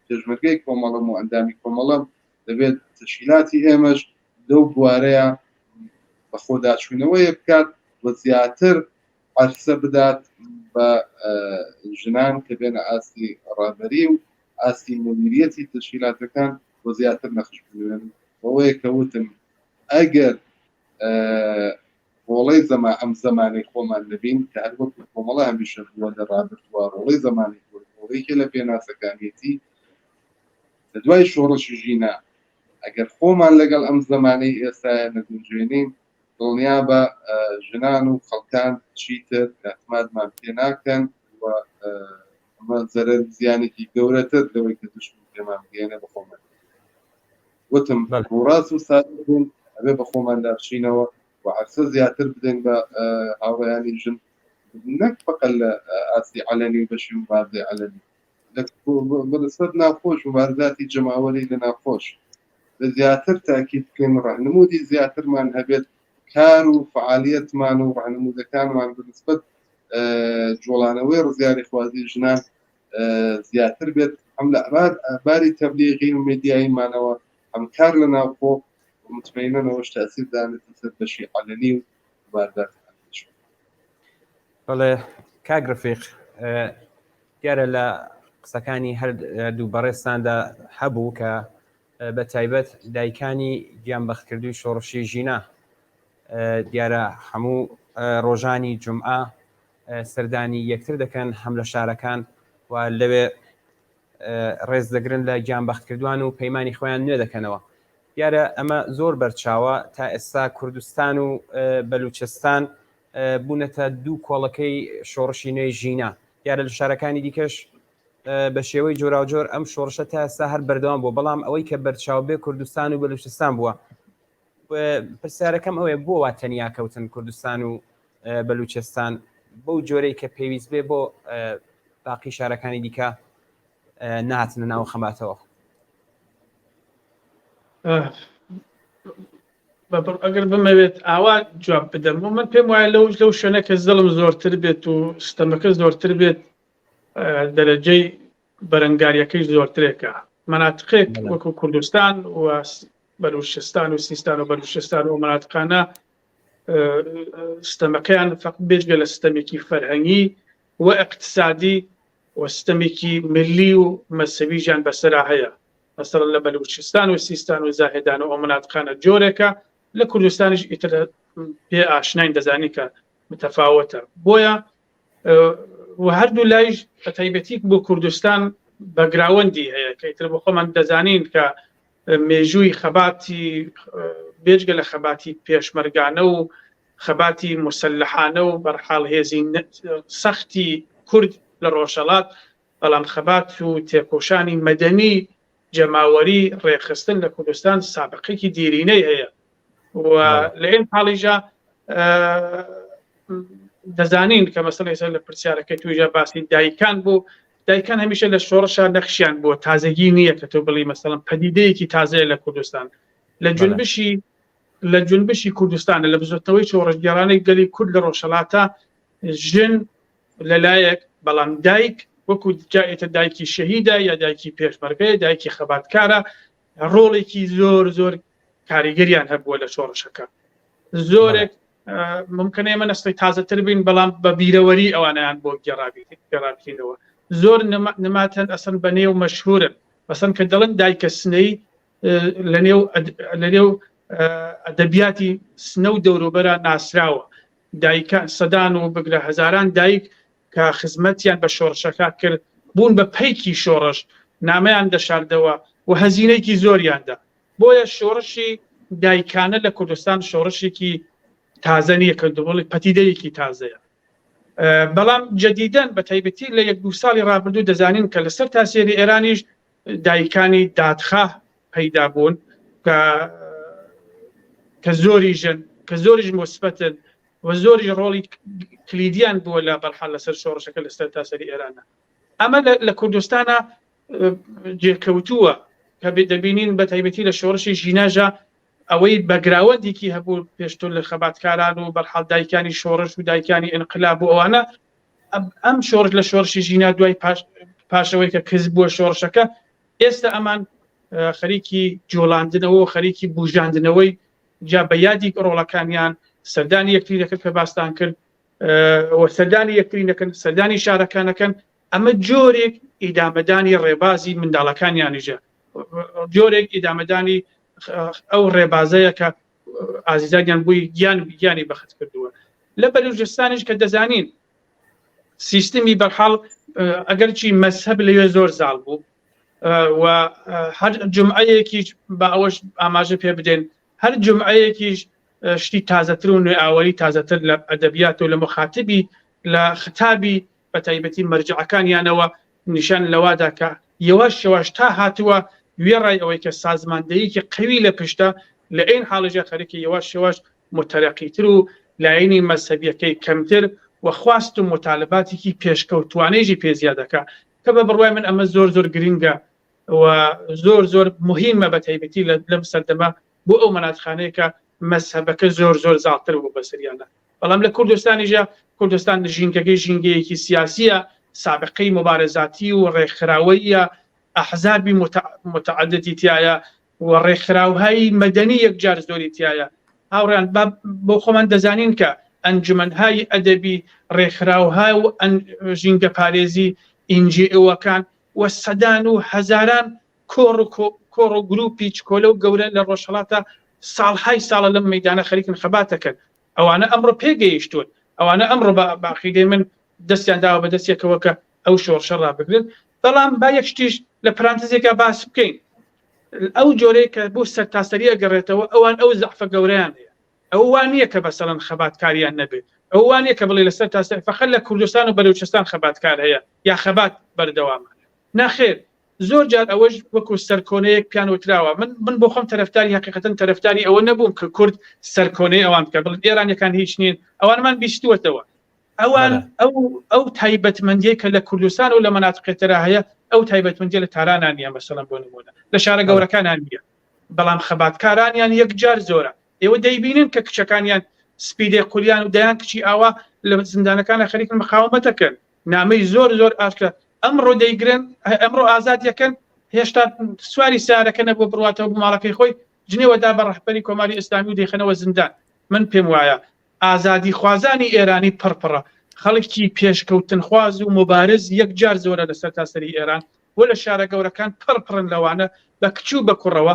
پێشمەرگەی کۆمەڵم و ئەندامی کۆمەڵم دەبێت تشکیلاتی ئێمەش لەو بوارەیە بە خۆداچوونەوەیە بکات و زیاتر عەرسە بدات بە ژنان کە بێنە ئاستی ڕابەری و ئاستی مدیریەتی تشکیلاتەکان بۆ زیاتر نەخش بوێن بەوەیە کە وتم ئەگەر ڕۆڵەی ئەم زمانی خۆمان دەبین کە هەر وەکو کۆمەڵە هەمیشە بووە لە ڕابردووە ڕۆڵەی زمانی ڕۆڵەیەکی لە پێناسەکانیەتی لە دوای شۆڕشی ژینە ئەگەر خۆمان لەگەڵ ئەم زمانەی ئێستایە نەگونجێنین دڵنیا بە ژنان و خەڵکان چیتر اعتمادمان پێ ناکەن و ئەمە زەرەر زیانێکی گەورەتر لەوەی کە دشمن پێمان بگەێنە بە خۆمان وتم ڕاست و سادە بوون ئەبێ بە خۆماندا بچینەوە و عەرسە زیاتر بدەین بە هاوڕێیانی ژن نەک فەقەت لە ئاستی عەلەنی و بەشی مبارزەی عەلەنی بەنسبەت ناخۆش مبارزاتی جەماوەری لە ناخۆش لە زیاتر تاکید بکەین ڕاهنمودی زیاترمان هەبێت کار و فعالیەتمان و ڕاهنمودەکانمان بنسبەت جۆڵانەوەی ڕزگاری خوازی ژنان زیاتر بێت هەم لە ئەباری تەبلیغی و میدیاییمانەوە هەم کار لە ناوخۆ متمەینەنەوەش تاسیر دانێتە سەر بەشی عەلەنی و مبارزاتەکانیش. بەڵێ کاک ڕەفیق دیارە لە قسەکانی هەردوو بەڕێستاندا هەبوو کە بە تایبەت دایکانی گیانبەختکردووی شۆڕشی ژینە دیارە هەموو ڕۆژانی جومعە سەردانی یەکتر دەکەن هەم لە شارەکان و لەوێ ڕێز دەگرن لە گیانبەختکردوان و پەیمانی خۆیان نوێ دەکەنەوە. دیارە ئەمە زۆر بەرچاوە تا ئێستا کوردستان و بەلوچستان بوونەتە دوو کۆڵەکەی شۆڕشی نوێی ژینە. دیارە لە شارەکانی دیکەش بە شێوەی جۆراوجۆر ئەم شۆڕشە تا ئێستا هەر بەردەوام بوو بەڵام ئەوەی کە بەرچاو بێ کوردستان و بەلوچستان بووە. پرسیارەکەم ئەوێ بۆ وا تەنیا کەوتن کوردستان و بەلوچستان بەو جۆرەی کە پێویست بێ بۆ باقی شارەکانی دیکە نهاتنە ناو خەماتەوە. ئەگەر بمەوێت ئاوا جواب بدەم من پێم وایە لەو شوێنە کە زەڵم زۆرتر بێت و ستەمەکە زۆرتر بێت دەرەجەی بەرەنگاریەکەی زۆرترێکە مەناتقێک وەکو کوردستان و بەلوچستان و سیستان و بەلوچستان و مەناتقانە ستەمەکەیان فەقط بێژگە لە ستەمێکی فەرهەنگی و اقتصادی و ستەمێکی ملی و مەسەویژیان بەسەرا هەیە. مثلا لە بەلوچستان و سیستان و زاهێدان و ئەو مەناتقانە جۆرێکە لە کوردستانیش ئیتر پێ ئاشناین دەزانی کە متەفاوەتە بۆیە و هەردوو لایش بە تایبەتی بۆ کوردستان بەگراوەندی هەیە کە ئیتر بۆ خۆمان دەزانین کە مێژووی خەباتی بێجگە لە خەباتی پێشمەرگانە و خەباتی مسلحانە و بەرحاڵ هێزی سەختی کورد لە ڕۆژهەڵات بەڵام خەبات و تێکۆشانی مەدەنی جەماوەری ڕێخستن لە کوردستان سابقەیەکی دیرینەی هەیە و لە ئێن حاڵیژە دەزانین کە مەسەڵی سەر لە پرسیارەکەی تویژە باسی دایکان بوو دایکان هەمیشە لە شۆڕشە نەخشیان بۆ تازەگی نییە کە تۆ بڵی مەسەڵەن پەدیدەیەکی تازەیە لە کوردستان لە جونبشی کوردستانە لە بزۆتەوەی شۆڕشگەڕانەی گەلی کورد لە ڕۆژهەڵاتە ژن لەلایەک بەڵام دایک وەکو جایەتە دایکی شەهیدە یا دایکی پێشمەرگەیە دایکی خەباتکارە ڕۆڵێکی زۆر کاریگەریان هەبووە لە شۆڕشەکە زۆرێک ممکنە ئێمە نەستەی تازەتر بین بەڵام بە بیرەوەری ئەوانیان بۆ گەڕابکەینەوە زۆر نماتەن ئەسن بە نێو مەشهورن بەسەن کە دەڵێن دایکە سنەی لە نێو ئەدەبیاتی سنە و دەوروبەرە ناسراوە دایکە سەدان و بگرە هەزاران دایک کە خزمەتیان بە شۆڕشەکە کرد بوون بە پەیکی شۆڕش نامەیان دەشاردەوە و هەزینەیەکی زۆریاندا بۆیە شۆڕشی دایکانە لە کوردستان شۆڕشێکی تازە نیە کە دەڵێ پەتیدەیەکی تازەیە بەڵام جەدیدەن بە تایبەتی لە 1-2 ساڵی ڕابردوو دەزانین کە لەسەر تاسێری ئێرانیش دایکانی دادخواه پەیدا بوون کە زۆریش مثبەتن و زۆری ڕۆڵی کلیدیان بووە لە بەرحال لەسەر شۆڕشەکە لەسەر تاسەری ئێرانە ئەمە لە کوردستانە جێکەوتووە کە دەبینین بە تایبەتی لە شۆڕشی ژینەژە ئەوەی بەگراوەندێکی هەبوو پێشتر لە خەباتکاران و بەرحال دایکانی شۆڕش و دایکانی ئینقلاب و ئەوانە ئەم شۆڕش لە شۆڕشی ژینا دوای پاشەوەی کە کەس بووە شۆڕشەکە ئێستا ئەمان خەریکی جۆڵاندنەوە خەریکی بوژاندنەوەی جا بە یادی ڕۆڵەکانیان سەردانی یەکتری دەکرد کە باستان کرد سەردانی یەکتری نەکەن سەردانی شارەکانەکەن ئەمە جۆرێک ئیدامەدانی ڕێبازی منداڵەکانیانیژە جۆرێک ئیدامەدانی ئەو ڕێبازەیە کە ئازیزانیان بووی گیانی بەخت کردووە لە بەلوچستانیش کە دەزانین سیستمی بەرحاڵ ئەگەر چی مەذهب لەوێ زۆر زاڵ بوو و هەر جمعەیەکیش بە ئەوەش ئاماژە پێ بدەین هەر جمعەیەکیش شتی تازەتر و نوێ ئاوەری تازەتر لە ئەدەبیات و لە مخاتبی لە خەتابی بە تایبەتی مەرجعەکانیانەوە نیشان لەوادا کە یەواش تا هاتووە وێڕای ئەوەی کە سازماندەیەکی قوی لە پشتە لە ئین حاڵەژە خەریکی یەواش متەرەقیتر و لایەنی مەذهبیەکەی کەمتر و خواست و مطالباتێکی پێشکەوتوانەیەکی پێ زیادەکە کە بە بڕوای من ئەمە زۆر گرینگە و زۆر مهمە بە تایبەتی لەم سەردەمە بۆ ئەو مەناتخانەیە کە مەذهبەکە زۆر زاڵتر بوو بەسەریانە بەڵام لە کوردستانیژە کوردستان ژینگەیەکی سیاسیە سابقەی مبارزاتی و ڕێکخراوەیە ئەحزابی متعددی تایە و ڕێکخراوهای مەدەنی یەکجار زۆری تایە هاوڕیان بۆ خۆمان دەزانین کە ئەنجومەنهای ئەدەبی ڕێکخراوها و ژینگە پارێزی NGO-ەکان و سەدان و هەزاران کۆڕ و گروپی چکۆلە و گەورە لە ڕۆژهەڵاتە ساڵهای ساڵە لەم مەیدانە خەریکن خەباتەکەن ئەوانە ئەمڕۆ پێگەیشتون ئەوانە ئەمڕۆ بەعقیدەی من دەستیان داوە بە دەستێکەوە کە ئەو شۆڕشە ڕابگرن بەڵام با یەک شتیش لە پرانتزێکە باس بکەین ئەو جۆرەیە کە بۆ سەرتاسەری ئەگەڕێتەوە ئەوان ئەو زەعفە گەورەیان هەیە ئەو وان نییە کە بەسەڵەن خەباتکاریان نەبێت ئەو وان نییە کە بڵێ لەسەر تاسەری فەقەت لە کوردستان و بەلوچستان خەباتکار هەیە یا خەبات بەردەوامە ناخێر زۆر جار ئەوەش وەکو سەرکۆنەیەک پیان وتراوە من بۆ خۆم تەرەفداری حقیقەتەن تەرەفداری ئەوە نەبووم کە کورد سەرکۆنەی ئەوان بکە بڵێن ئێرانیەکان هیچ نین ئەوانمان بیستوەتەوە ئەوان ئەو تایبەتمەندیە کە لە کوردستان و لە مەناتقێتەرا هەیە ئەو تایبەتمەندیە لە تارانان نیە مەسەڵەن بۆ نمونە لە شارە گەورەکانان نیە بەڵام خەباتکارانیان یەکجار زۆرە ئێوە دەیبینن کە کچەکانیان سپیدێ قوریان و دەیان کچی ئاوا لە زیندانەکانە خەریکن مقاومەتەکەن نامەی زۆر ئاشکرا ئەمڕۆ دەیگرن ئەمڕۆ ئازادیەکەن هێشتا سواری سیارەکە نەبوو بڕواتەوە بۆ ماڵەکەی خۆی جنێوەدا بە ڕەهبەری کۆماری ئیسلامی و دەیخەنەوە زیندان من پێم وایە ئازادی خوازانی ئێرانی پڕپڕە خەڵکی پێشکەوتن خواز و مبارز یەکجار زۆرە لەسەر تاسەری ئێران و لە شارە گەورەکان پڕپڕن لەوانە بە کچ و بە کوڕەوە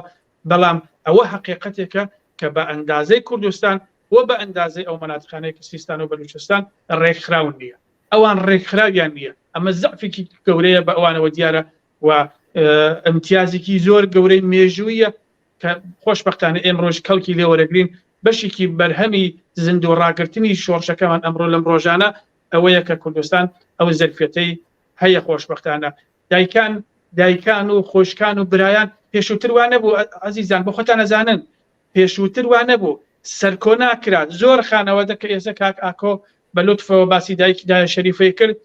بەڵام ئەوە حقیقەتێکە کە بە ئەندازەی کوردستان و بە ئەندازەی ئەو مەناتخانەیە کە سیستان و بەلوچستان ڕێکخراون نییە ئەوان ڕێکخراویان نییە ئەمە زەعفێکی گەورەیە بە ئەوانەوە دیارە و ئەمتیازێکی زۆر گەورەی مێژوویە کە خۆشبەختانە ئێمڕۆژ کەڵکی لێوەرەگرین بەشێکی بەرهەمی زیند و ڕاگررتنی شۆڕشەکەمان ئەمڕۆ لەم ڕۆژانە ئەوەیە کە کوردستان ئەو زەرفەتەی هەیە خۆشبەختانە دایکان و خۆشکان و برایان پێشووتر وانە بوو عەزیزان بۆ خۆتان ئەزانن پێشووتر وانە بوو سەرکۆنا کرات زۆر خانەوەدە کە ئێستا کاک ئاکۆ بە لوتفەوە باسی دایکدایە شەریفەی کرد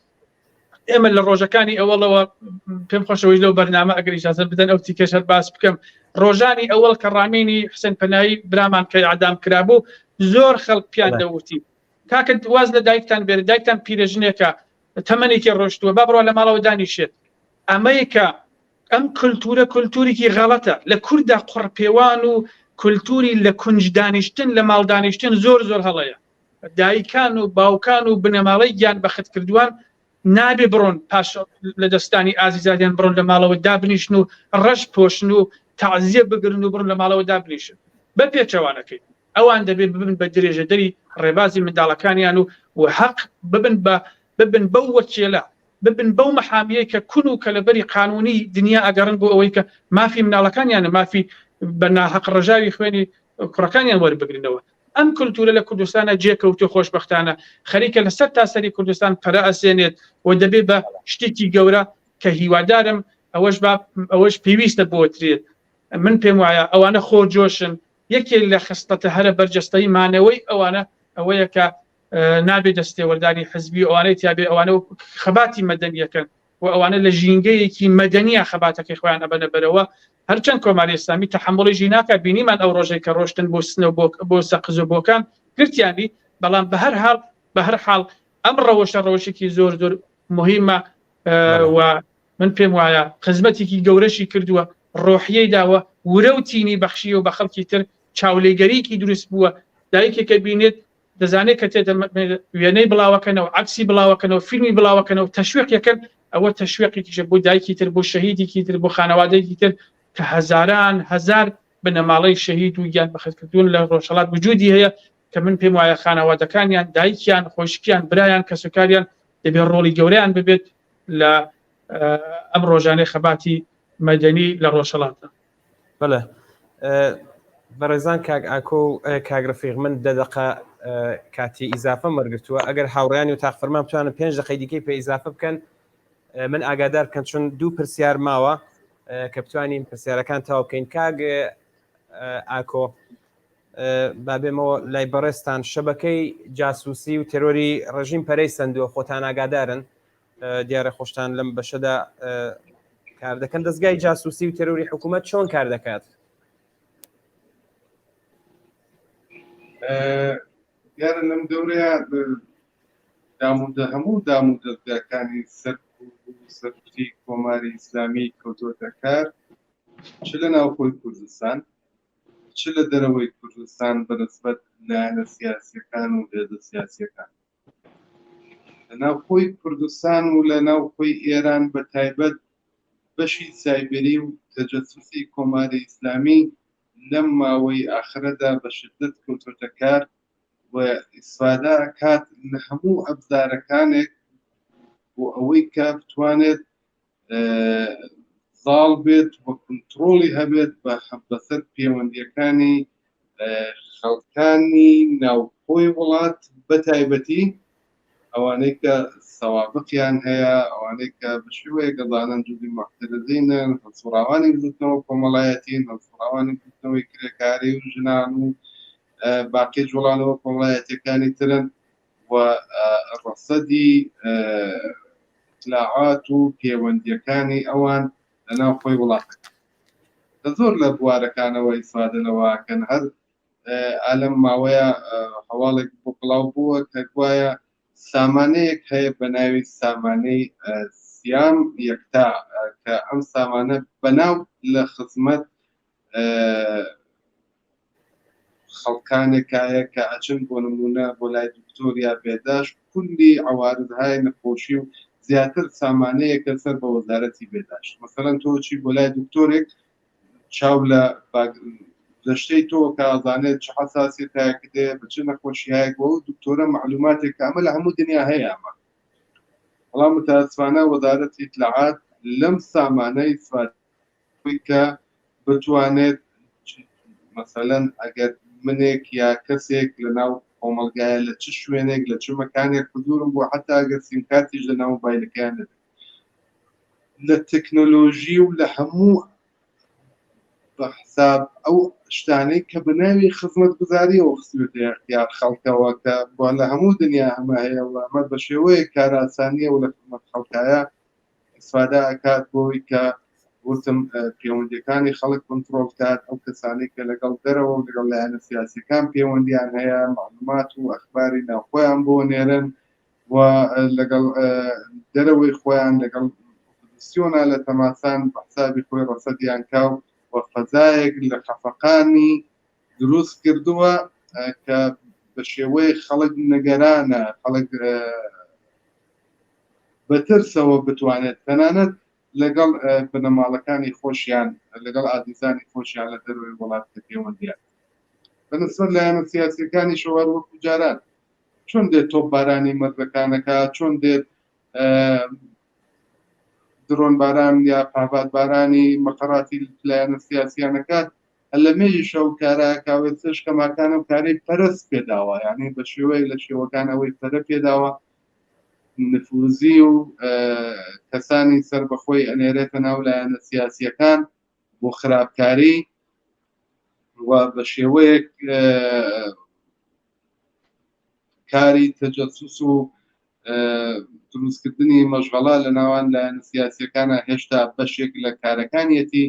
ئێمە لە ڕۆژەکانی ئەوڵەوە پێم خۆشەوەی لەو بەرنامە ئەگەر ئیجازە بدەن ئەو تیکەش هەر باس بکەم ڕۆژانی ئەوڵ کە ڕامینی حسێن پەنایی برامان کە ئەعدام کرابوو زۆر خەڵک پیان دەوتی کاکە واز لە دایکتان بێت دایکتان پیرەژنێکە تەمەنێکی ڕۆشتووە با بڕوا لە ماڵەوە دانیشێت ئەمەیەکە ئەم کولتورێکی غەڵەتە لە کووردا قوڕپێوان و کولتوری لە کونج دانیشتن لە ماڵ دانیشتن زۆر هەڵەیە دایکان و باوکان و بنەماڵەی گیان بەخت کردووان نابێ بڕۆن پاش لە دەستانی ئازیزادیان بڕۆن لە ماڵەوە دابنیشن و ڕەش پۆشن و تەعزیە بگرن و بڕۆن لە ماڵەوە دابنیشن بە پێچەوانەکەی ئەوان دەبێت ببن بە درێژە دەری ڕێبازی منداڵەکانیان و حەق ببن بەو وەرچێلە ببن بەو مەحامیەیە کە کون و کەلەبەری قانونی دنیا ئەگەڕن بۆ ئەوەی کە مافی مناڵەکانیانە مافی بە ناحەق ڕژاوی خوێنی کوڕەکانیان وەربگرنەوە ئەم کولتورە لە کوردستانە جێکەوتو خۆشبەختانە خەریکە لە سەر تاسەری کوردستان پەرە ئەسێنێت و دەبێت بە شتێکی گەورە کە هیوادارم ئەوەش پێویستە بۆترێت من پێم وایە ئەوانە خۆجۆشن یەکێک لە خستەتە هەرە بەرجەستەی مانەوەی ئەوانە ئەوەیە کە نابێت دەستێوەردانی حزبی ئەوانەی تیابێ ئەوانە خەباتی مەدەنیەکەن و ئەوانە لە ژینگەیەکی مەدەنیە خەباتەکەی خۆیان ئەبەنە بەرەوە هەرچەند کۆماری ئیسلامی تەحمڵێکی ناکە بینیمان ئەو ڕۆژەی کە ڕۆشتن بۆ سنە بۆ سەقز و بۆکان گرتیانی بەڵام بە هەر حاڵ ئەم ڕەوشێکی زۆر مهمە و من پێم وایە خزمەتێکی گەورەشی کردووە ڕۆحیەی داوە ورە و تینی بەخشیە و بە خەڵکی تر چاولێگەریکی دروست بووە دایکێکە بینێت دەزانێت کە تێدە وێنەی بڵاوەکەنەوە عکسی بڵاوەکەنەوە فیلمی بڵاوەکەنەوە تەشویقیەکەن ئەوە تەشویقێکیشە بۆ دایکی تر بۆ شەهیدێکی تر بۆ خانەوادەیەکی تر کە هەزار بنەماڵەی شەهید و گیان بەخەتکردوون لە ڕۆژهەڵات وجودی هەیە کە من پێم وایە خانەوادەکانیان دایکیان خۆشکیان برایان کەسوکاریان دەبێت ڕۆڵی گەورەیان ببێت لە ئەم ڕۆژانەی خەباتی مەدەنی لە ڕۆژهەڵاتە. بەڵێ بەڕێزان کاک ئاکۆ و کاک ڕەفیق من 10 دقە کاتی ئیزافە وەرگرتووە ئەگەر هاوڕێیانی و تاقفەرمان بتوانن 5 دقەی دیکەی پێ ئیزافە بکەن من ئاگادار بکەن چون 2 پرسیار ماوە کە بتوانین پرسیارەکان تەواو بکەین کاک ئاکۆ بابێمەوە لای بەڕێستان شەبەکەی جاسووسی و تێرۆری ڕژیم پەرەی سندووە خۆتان ئاگادارن دیارە خۆشتان لەم بەشەدا کار دەکەن دەستگای جاسووسی و تێرۆری حکوومەت چۆن کار دەکات؟ دیارە لەم دەورەیە هەموو دامودەستگاکانی سەرکوتی کۆماری ئیسلامی کەوتۆتە کار چ لە ناوخۆی کوردستان چ لە دەرەوەی کوردستان بەنسبەت لایەنە سیاسیەکان و هێزە سیاسیەکان لە ناوخۆی کوردستان و لە ناوخۆی ئێران بە تایبەت بەشی سایبری و تەجەسوسی کۆماری ئیسلامی لەم ماوەی ئاخرەدا بە شدت کەوتۆتە کار و ئیسفادا ئەکات لە هەموو ئەبزارەکانێک بۆ ئەوەی کە بتوانێت زاڵ بێت و کنترۆڵی هەبێت بەسەر پەیوەندیەکانی خەڵکانی ناوخۆی وڵات بە تایبەتی ئەوانەی کە سەوابقیان هەیە ئەوانەی کە بە شێوەیە گەڵانن جوودی مەحتەرەزینن هەڵسوڕاوانی بزنەوە کۆمەڵایەتین هەڵسوڕاوانی بزنەوەی کرێکاری و ژنان و باقی جوڵانەوە کۆمەڵایەتەکانی ترن و ڕەسەدی اطلاعات و پەیوەندیەکانی ئەوان لە ناوخۆی وڵاتەکە کە زۆر لە بوارەکانەوە ئیسفادەنەوەکەن هەر ئالەم ماوەیە هەواڵێک بۆ بڵاو بووە کە گوایە سامانەیەک هەیە بە ناوی سامانەی سیام یەکتا کە ئەم سامانە بەناو لە خزمەت خەڵکانێکایە کە ئەچن بۆ نمونە بۆ لای دکتۆر یا بێداشت کولی عەوارضهای نەخۆشی و زیاتر سامانەیەکە سەر بە وەزارەتی بێداشت مەسەڵەن تۆچی بۆ لای دکتۆرێک چاو لە دەشتەی تۆ کە ئازانێت چه حەساسیەتایەک دێ بە چه نەخۆشیایەک بۆ دکتۆرە معلوماتێک کامە لە هەموو دنیا هەیە ئەمە بەڵام متاسفانە وەزارەتی اطلاعات لەم سامانەی ئیسفادەی کە بتوانێت مەسەڵەن ئەگەر منێک یا کەسێک لە ناو کۆمەلگایە لە چ شوێنێک لە چ مەکانێک حضورم بۆ حتا ئەگەر سیمکارتیش لە ناو مۆبایلەکەیان دەبێت لە تەکنۆلۆژی و لە هەموو بەحساب ئەو شتانەی کە بەناوی خزمەتگوزاریەوە خستوێتە اختیار خەڵکەوە کە بۆ لە هەموو دنیا ئەمە هەیە و ئەمە بە شێوەیە کاراسانیە و لە خزمەت خەڵکایە ئیسفادا ئەکات بۆی کە وتم پەیوەندیەکانی خەڵک کنترۆڵ کات ئەو کەسانی کە لەگەڵ دەرەوە و لەگەڵ لایەنە سیاسیەکان پەیوەندیان هەیە معلومات و ئەخباری ناوخۆیان بۆ نێرن و لەگەڵ دەرەوەی خۆیان لەگەڵ ئۆپۆزیسیۆنە لە تەماسان بە حسابی خۆی ڕەسەدیان کاو و فەزایەک لە خەفەقانی دروست کردووە کە بە شێوەی خەڵک نەگەرانە، خەڵک بەترسەوە بتوانێت تەنانەت لەگەڵ بنەماڵەکانی خۆشیان لەگەڵ ئازیزانی خۆشیان لە دەروی وڵاتە پەیوەندیان بەنسبەت لایەنە سیاسیەکانی شەوار وەکو جاران چۆن دێت تۆپ بارانی مەردەکانەکە، چۆن دێت درۆن باران یا پاڤات بارانی مەقەڕاتی لایەنە سیاسیانەکات لە مێژی شەو کارە کاوێت شکەماکانە و کارەی پەرست پێداوە، یعنی بە شێوەیە لە شێوەکان ئەوەی پەرە پێداوە نفوزی و کەسانی سەر بەخۆی ئەنێرێتە ناو لایەنە سیاسیەکان بۆ خراپکاری و بە شێوەیەک کاری تەجەسوس و دروستکردنی مەشغەڵە لە ناوان لایەنە سیاسیەکانە هێشتا بەشێک لە کارەکانیەتی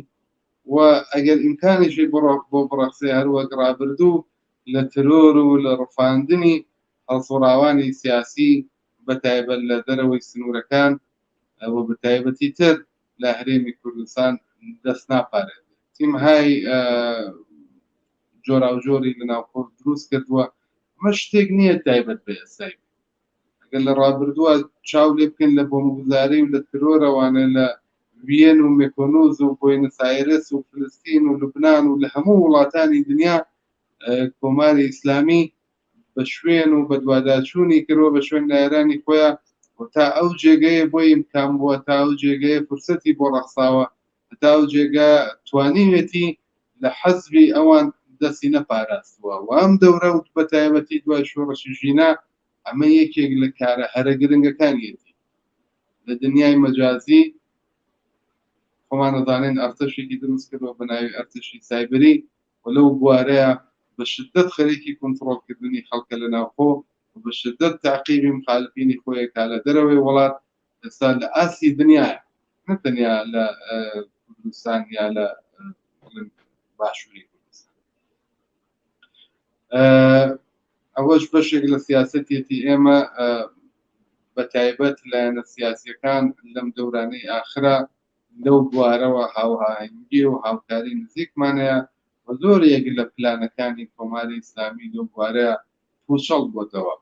و ئەگەر ئیمکانیشی بۆ بڕەخسێ هەروەک ڕابردوو لە ترۆر و لە ڕفاندنی هەڵسوڕاوانی سیاسی بەتایبەت لە دەرەوەی سنوورەکان و بەتایبەتی تر لە هەرێمی کوردستان دەست ناپارێت. تیمهای جۆراوجۆری لە ناوخۆ دروست کردووە، ئەمە شتێک نییە تایبەت بە ئێستای. ئەگەر لە ڕابردووە چاو لێ بکەن لە بۆمبگوزاری و لە ترۆرەوانە لە ویێن و مێکۆنۆز و بۆینەس ئایرس و فلستین و لوبنان و لە هەموو وڵاتانی دنیا کۆماری ئیسلامی بە شوێن و بە دوواداچوونی کردوە بە شوێن دایرانی خۆیان و تا ئەو جێگەیە بۆی ئیمکان بووە، تا ئەو جێگەیە فرسەتی بۆ ڕەخساوە، تا ئەو جێگە توانیوێتی لە حەزبی ئەوان دەستی نەپاراستووە و ئەم دەورە و بەتایبەتی دوای شۆڕەشی ژینە ئەمە یەکێک لە کارە هەرە گرنگەکانیەتی لە دنیای مەجازی. خۆمان دەزانین ئەرتەشێکی دروست کردوە بە ناوی ئەرتەشی سایبەری و لەو بوارەیە بە شدەت خەریکی کۆنتڕۆڵکردنی خەڵکە لە ناوخۆ و بە شدەت تاقیبی مخالفینی خۆیەکە لە دەرەوەی وڵات ئێستا لە ئاسی دنیاە، نەتەنیا لە کوردستان یا لە باشووری کوردستان. ئەوەش بەشێک لە سیاسەتێتی ئێمە بەتایبەت لایەنە سیاسیەکان لەم دەورانەی ئاخرا لەو بوارەوە هاوهاهنگی و هاوکاری نزیکمانەیە و زۆرێک لە پلانەکانی کۆماری ئیسلامی لەو بوارەیە پوچەڵ بۆتەوە.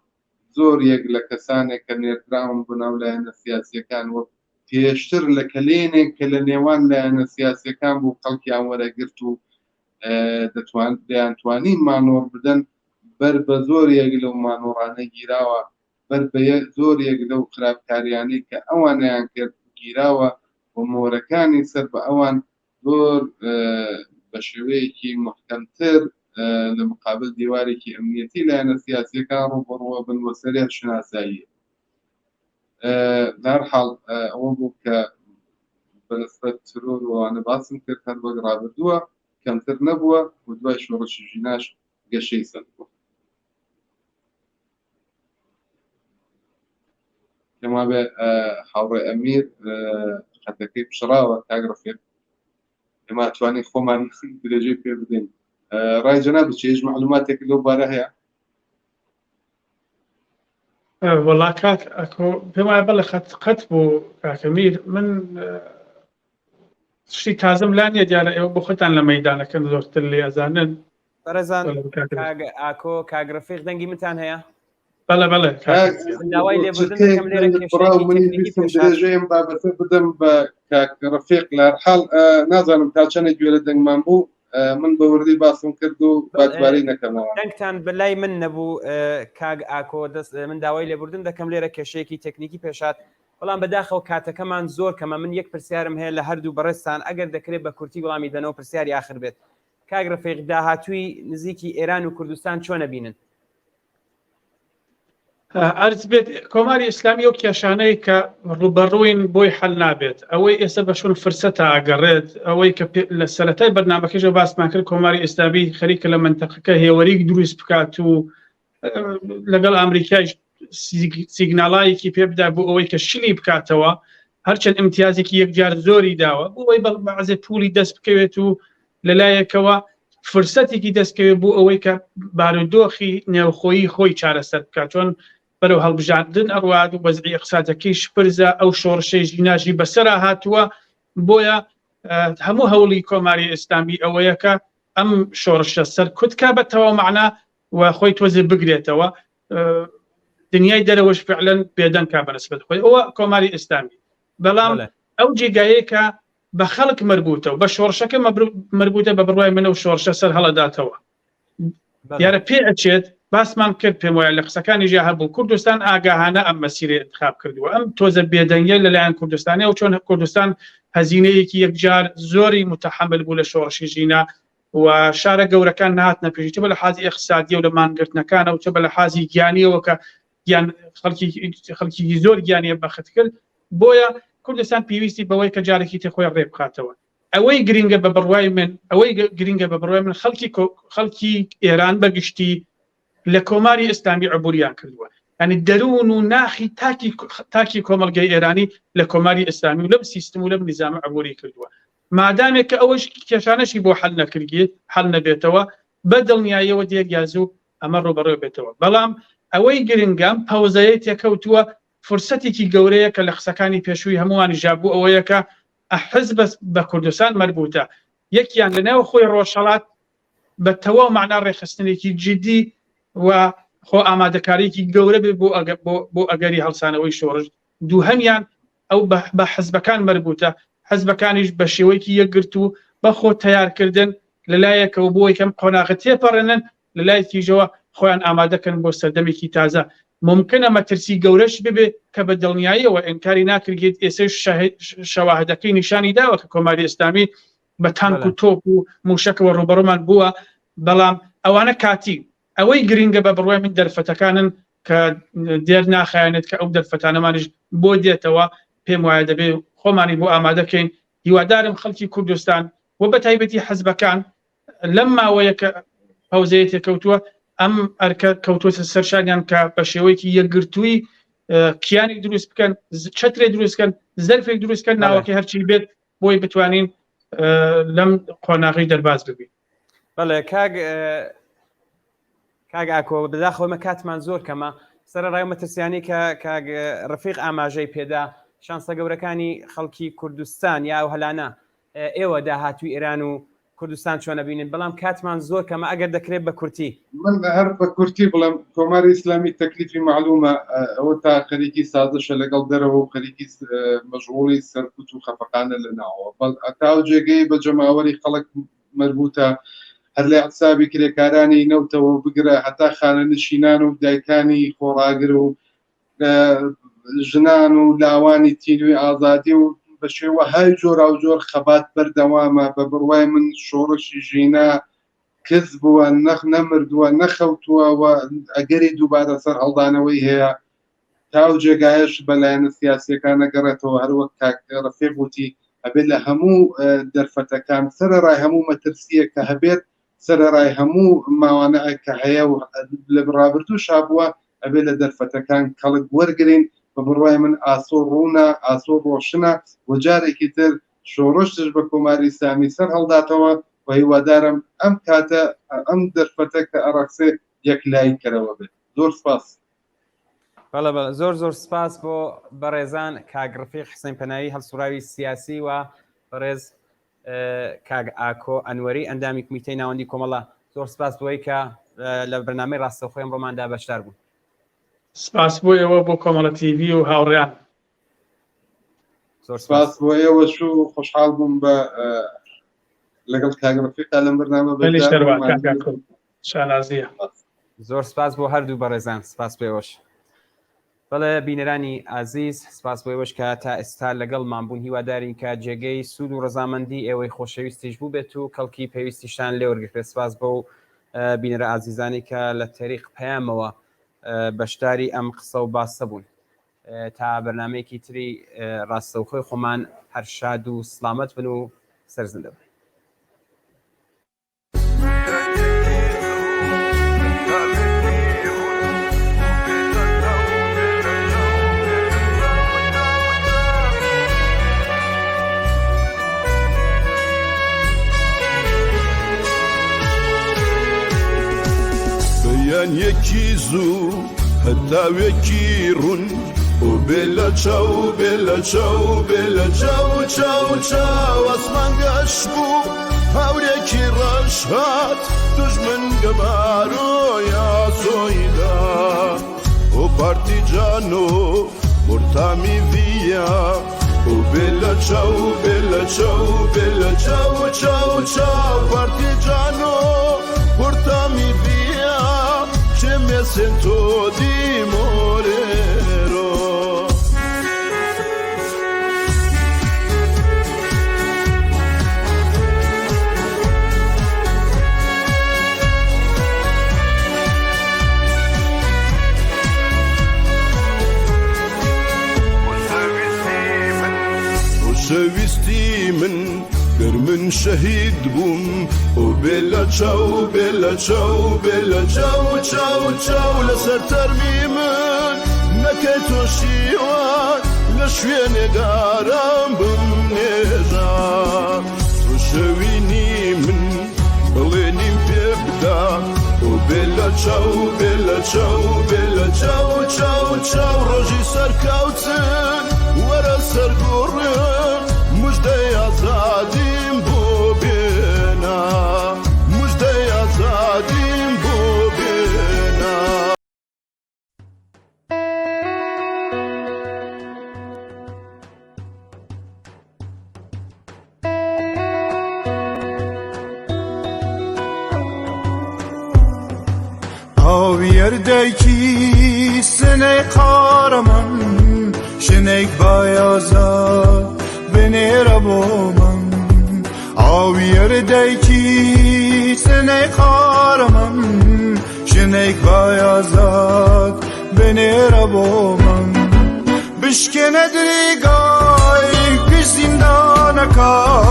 زۆر یەک لە کەسانێک کە نێردراون بۆ ناو لایەنە سیاسیەکان وەک پێشتر لە کەلێنێک کە لە نێوان لایەنە سیاسیەکان بوو خەڵکیان وەرەگرت و دەیانتوانی مانۆڕ بدەن، بەر بە زۆرێک لەو مانۆڕانە گیراوە، بەر بە زۆرێک لەو خراپکاریانەی کە ئەوانیان کرد گیراوە و مۆرەکانی سەر بە ئەوان زۆر بە شێوەیەکی محکەمتر لە مقابل دیوارێکی ئەمنیەتی لایەنە سیاسیەکان ڕوبەڕوە بن وە سەرێ شناساییە. دەرحاڵ ئەوە بوو کە بەنسبەت ترۆر وانە باسم کرد هەر وەک ڕابردووە کەمتر نەبووە و دوای شۆڕشی ژیناش گەشەی سەر بووە. کەما بێ هاوڕێ ئەمیر خەتەکەی پشراوە کاگرفێت ئێمە توانین خۆمان درێژەی پێ بدەین. ڕای جەناب چێژ معلوماتێک لەو بارە هەیە؟ وەڵا کاک پێم وایە بەڵێ قەت بوو کاکەمیر، من شتی تازەم لا نییە دیارە ئێوە بۆ خۆتان لە مەیدانەکەن زۆرتر لێ ئەزانن. بەڕێزان ئاکۆ کاگرفیق دەنگی منتان هەیە؟ بەڵێ بەڵێ داوای لێبوردن دەکەم لێرە درێژەیەم بابەتە بدەم بە کاگرفیق لە هەرحاڵ نازانم تا چەندێک گوێرە دەنگمان بوو من بە وردی باسم کرد و باتواری نەکەمەوە. دەنگتان بەلای من نەبوو کاگ ئاکۆ من داوای لێبوردن دەکەم لێرە کێشەیەکی تەکنیکی پێشات، بەڵام بەداخەوە کاتەکەمان زۆر کەمە. من یەک پرسیارم هەیە لە هەردوو بەڕێستان ئەگەر دەکرێت بە کورتی وەڵامی دەنەوە پرسیاری آخر بێت. کاگرفیق داهاتووی نزیکی ئێران و کوردستان چۆنە بینن؟ ئەرز بێت کۆماری ئیسلامی ئەو کێشانەی کە ڕوبەڕووین بۆی حەل نابێت، ئەوەی ئێستا بەشون فرسەتە ئاگەڕێت، ئەوەی کە لە سەرەتای بەرنامەکەشە باسمان کرد کۆماری ئیسلامی خەریکە لە منتەقەکە هێوەریک دروست بکات و لەگەڵ ئەمریکای سیگناڵایەکی پێ بدا بۆ ئەوەی کە شلی بکاتەوە، هەرچەند ئیمتیازێکی یەکجار زۆری داوە بۆ ئەوەی بەعزێ پولی دەست بکەوێت و لەلایەکەوە فرسەتێکی دەستکەوێت بۆ ئەوەی کە بارودۆخی نێوخۆیی خۆی چارەسەر بکات. چۆن بەرەو هەڵبژاردن ئەڕوات و وەزعی اقتصادەکەیش پرزە ئەو شۆڕشەی ژیناژی بەسەرا هاتووە بۆیە هەموو هەوڵی کۆماری ئیسلامی ئەوەیە کە ئەم شۆڕشە سەرکوتکە بە تەواو معنا و خۆی تۆزێ بگرێتەوە دنیای دەرەوەش فعلەن بێدەنگ کا بەنسبەت خۆی ئەوە کۆماری ئیسلامی بەڵام ئەو جێگایەکە بە خەڵک مربوطە و بە شۆڕشەکە مربوطە بە بڕوای منە و شۆڕشە سەر هەڵەداتەوە دیارە پێ ئەچێت باسمان کرد پێم وایە لە قسەکانی ژیا هەبوو کوردستان ئاگاهانە ئەم مەسیرە انتخاب کردووە ئەم تۆزە بێدەنگیە لەلایەن کوردستانیە و چۆن کوردستان هەزینەیەکی یەکجار زۆری متحمل بوو لە شۆڕشی ژینا و شارە گەورەکان نهاتنە پێشی چ بە لە حازی اقتصادی و لە مانگرتنەکانە و چ بە لە حازی گیانیەوە کە خەڵکی زۆر گیانیە بەخت کرد بۆیە کوردستان پێویستی بەوەی کە جارێکی تێ خۆی ڕێ بخاتەوە ئەوەی گرنگە بە بڕوای من ئەوەی گرنگە بە بڕوای من خەڵکی ئێران بەگشتی لە کۆماری ئیسلامی عبوریان کردووە ینی دەروون و ناخی تاکی کۆمەڵگەی ئێرانی لە کۆماری ئیسلامی و لەم سیستم و لەم نظامە عبوری کردووە مادامێک کە ئەوەش کێشانەشی بۆ حل نەکردێت حل نەبێتەوە بە دڵنیاییەوە دیێگیازوو ئەمە ڕۆبەڕۆ بێتەوە بەڵام ئەوەی گرنگام پەوزەیە تێکەوتووە فرسەتێکی گەورەیە کە لە قسەکانی پێشووی هەمووانی ژابوو ئەوەیە کە حزب بە کوردستان مربوطە یەکیان لەناو خۆی ڕۆژهەڵات بە تەواو معنا ڕێخستنێکی جدی و خۆ ئامادەکاریکی گەورە بێ بۆ ئەگەری هەڵسانەوەی شۆڕش دووهەمیان ئەو بە حزبەکان مربوطە حزبەکانیش بە شێوەیەکی یەکگرت و بەخۆ تیارکردن لەلایەکەوە بۆ یەکەم قۆناغە تێپەڕێنن لەلایەکیژەوە خۆیان ئامادەکەن بۆ سەردەمێکی تازە ممکنە مەترسی گەورەش ببێ کە بە دڵنیاییەوە ئینکاری ناکرێت ئێستا شەواهدەکەی نیشانی داوە کە کۆماری ئیسلامی بە تانک و تۆپ و موشکەوە ڕوبەڕۆمان بووە بەڵام ئەوانە کاتی ئەوەی گرنگە بە بڕوای من دەرفەتەکانن کە دێر ناخایەنێت کە ئەو دەرفەتانەمانش بۆ دێتەوە پێم وایە دەبێ خۆمانی بۆ ئامادەکەین هیوادارم خەڵکی کوردستان و بە تایبەتی حزبەکان لەم ماوەیە کە پەوزەیە تێکەوتووە ئەم ئەرکە کەوتوتە سەرشانیان کە بە شێوەیەکی یەکگرتووی کیانی دروست بکەن چەترێ دروستکەن زەرفێک دروستکەن ناوەکەی هەرچی بێت بۆی بتوانین لەم قۆناغی دەرباز ببین. بەڵێ کاگ ئاکۆ بەداخەوە کاتمان زۆر کەمە سەرەڕای مەترسیانی کە کاگ ڕفیق ئاماژەی پێدا شانسە گەورەکانی خەڵکی کوردستان یا ئەو هەلانە ئێوە داهاتووی ئێران و کوردستان چۆنە بینن بەڵام کاتمان زۆر کەمە ئەگەر دەکرێت بە کورتی من هەر بە کورتی بڵم کۆماری ئیسلامی تەکلیفی معلومە ئەوە تا خەریکی سازشە لەگەڵ دەرەوە و خەریکی مەشغوڵی سەرکوت و خەفەقانە لەناوە تا جێگەی بە جەماوەری خەڵک مربوطە هەر لە حسابی کرێکارانی نەوتەوە بگرە هەتا خانەنشینان و دایکانی خۆڕاگر و ژنان و لاوانی تینوی ئازادی و بە شێوە های جۆرا و جۆر خەبات بەردەوامە بە بڕوای من شۆڕشی ژینا کەس بووە نەخ نەمردووە نەخەوتووە و ئەگەری دووبارە سەر هەڵدانەوەی هەیە تاو جێگایش بەلایەنە سیاسیەکان نەگەڕێتەوە هەروەک ڕەفیق وتی ئەبێت لە هەموو دەرفەتەکان سەرەڕای هەموو مەترسیە کە هەبێت سەرەڕای هەموو ماوانە کە هەیە و لە ڕابردوو شابووە ئەبێت لە دەرفەتەکان کەڵک وەرگرین بە بڕوای من ئاسۆ ڕوونە ئاسۆ ڕۆشنە و جارێکی تر شۆڕشتش بە کۆماری ئیسلامی سەر هەڵداتەوە و هیوادارم ئەم کاتە ئەم دەرفەتە کە ئەڕەقسێ یەکلایی کەرەوە بێت. زۆر سپاس. بەڵێ زۆر سپاس بۆ بەڕێزان کاگ ڕفیق حسین پەناهی هەڵسوراوی سیاسی و بەڕێز کاگ ئاکۆ ئەنوەری ئەندامی کمیتەی ناوەندی کۆمەڵە زۆر سپاس بۆی کە لە بەرنامەی ڕاستەوخۆی ئەمڕۆماندا بەشدار بوون. سپاس بۆ ئێوە بۆ کۆمەڵە تیڤی و هاوڕێیان. زۆر سپاس بۆ ئێوەش و خۆشحاڵ بووم بە لەگەڵ کاگ ڕفیقا لەم بەرنامە شانازیە. زۆر سپاس بۆ هەردوو بەڕێزان سپاس بۆێوەش. بەڵێ بینەرانی ئازیز سپاس بۆ ئێوەش کە تا ئێستا لەگەڵمان بوون هیوادارین کە جێگەی سوود و ڕەزامەندی ئێوەی خۆشەویستیش بوو بێت و کەڵکی پێویستیشان لێ وەرگرێت. سپاس بۆ بینەرە ئازیزانی کە لە تاریخ پەیامەوە بەشداری ئەم قسە و باسە بوون. تا بەرنامەیەکی تری ڕاستەوخۆی خۆمان هەر شاد و سلامەت بن و سەرزەندە بن. یەکی زوو هەتاوێکی ڕوون و بێ لە چاو بێ لە چاو بێ لە چاو چاو چاو ئەسمان گەشت بوو هاورێکی ڕەش هات دوژمن گەبار و یاسۆیدا و پارتیجانۆ مرتامی via o bella ciao bella ciao ciao ciao partigiano portami via che mi sento di morire شویستی من گرمن شهید بوم و بلا چاو بلا چاو بلا چاو چاو چاو لسر ترمی من نکه تو شیوان لشوی نگارم بم نجا تو شوینی من بلینیم پیبدا و بلا چاو بلا چاو بلا چاو چاو چاو روژی سر کوتن ورا سر گورن مجدەی ئازادیم بۆ بێنا مجدەی ئازادیم بۆ بێنا ئاویەردەیکی سنەی قارەمان شنێک بایازە بنێرە بۆ من ئاویەردەیکی سنەی قارەمان شنێک بایازات بنێرە بۆ من بشکێنە دریگای پیش زیندانەکە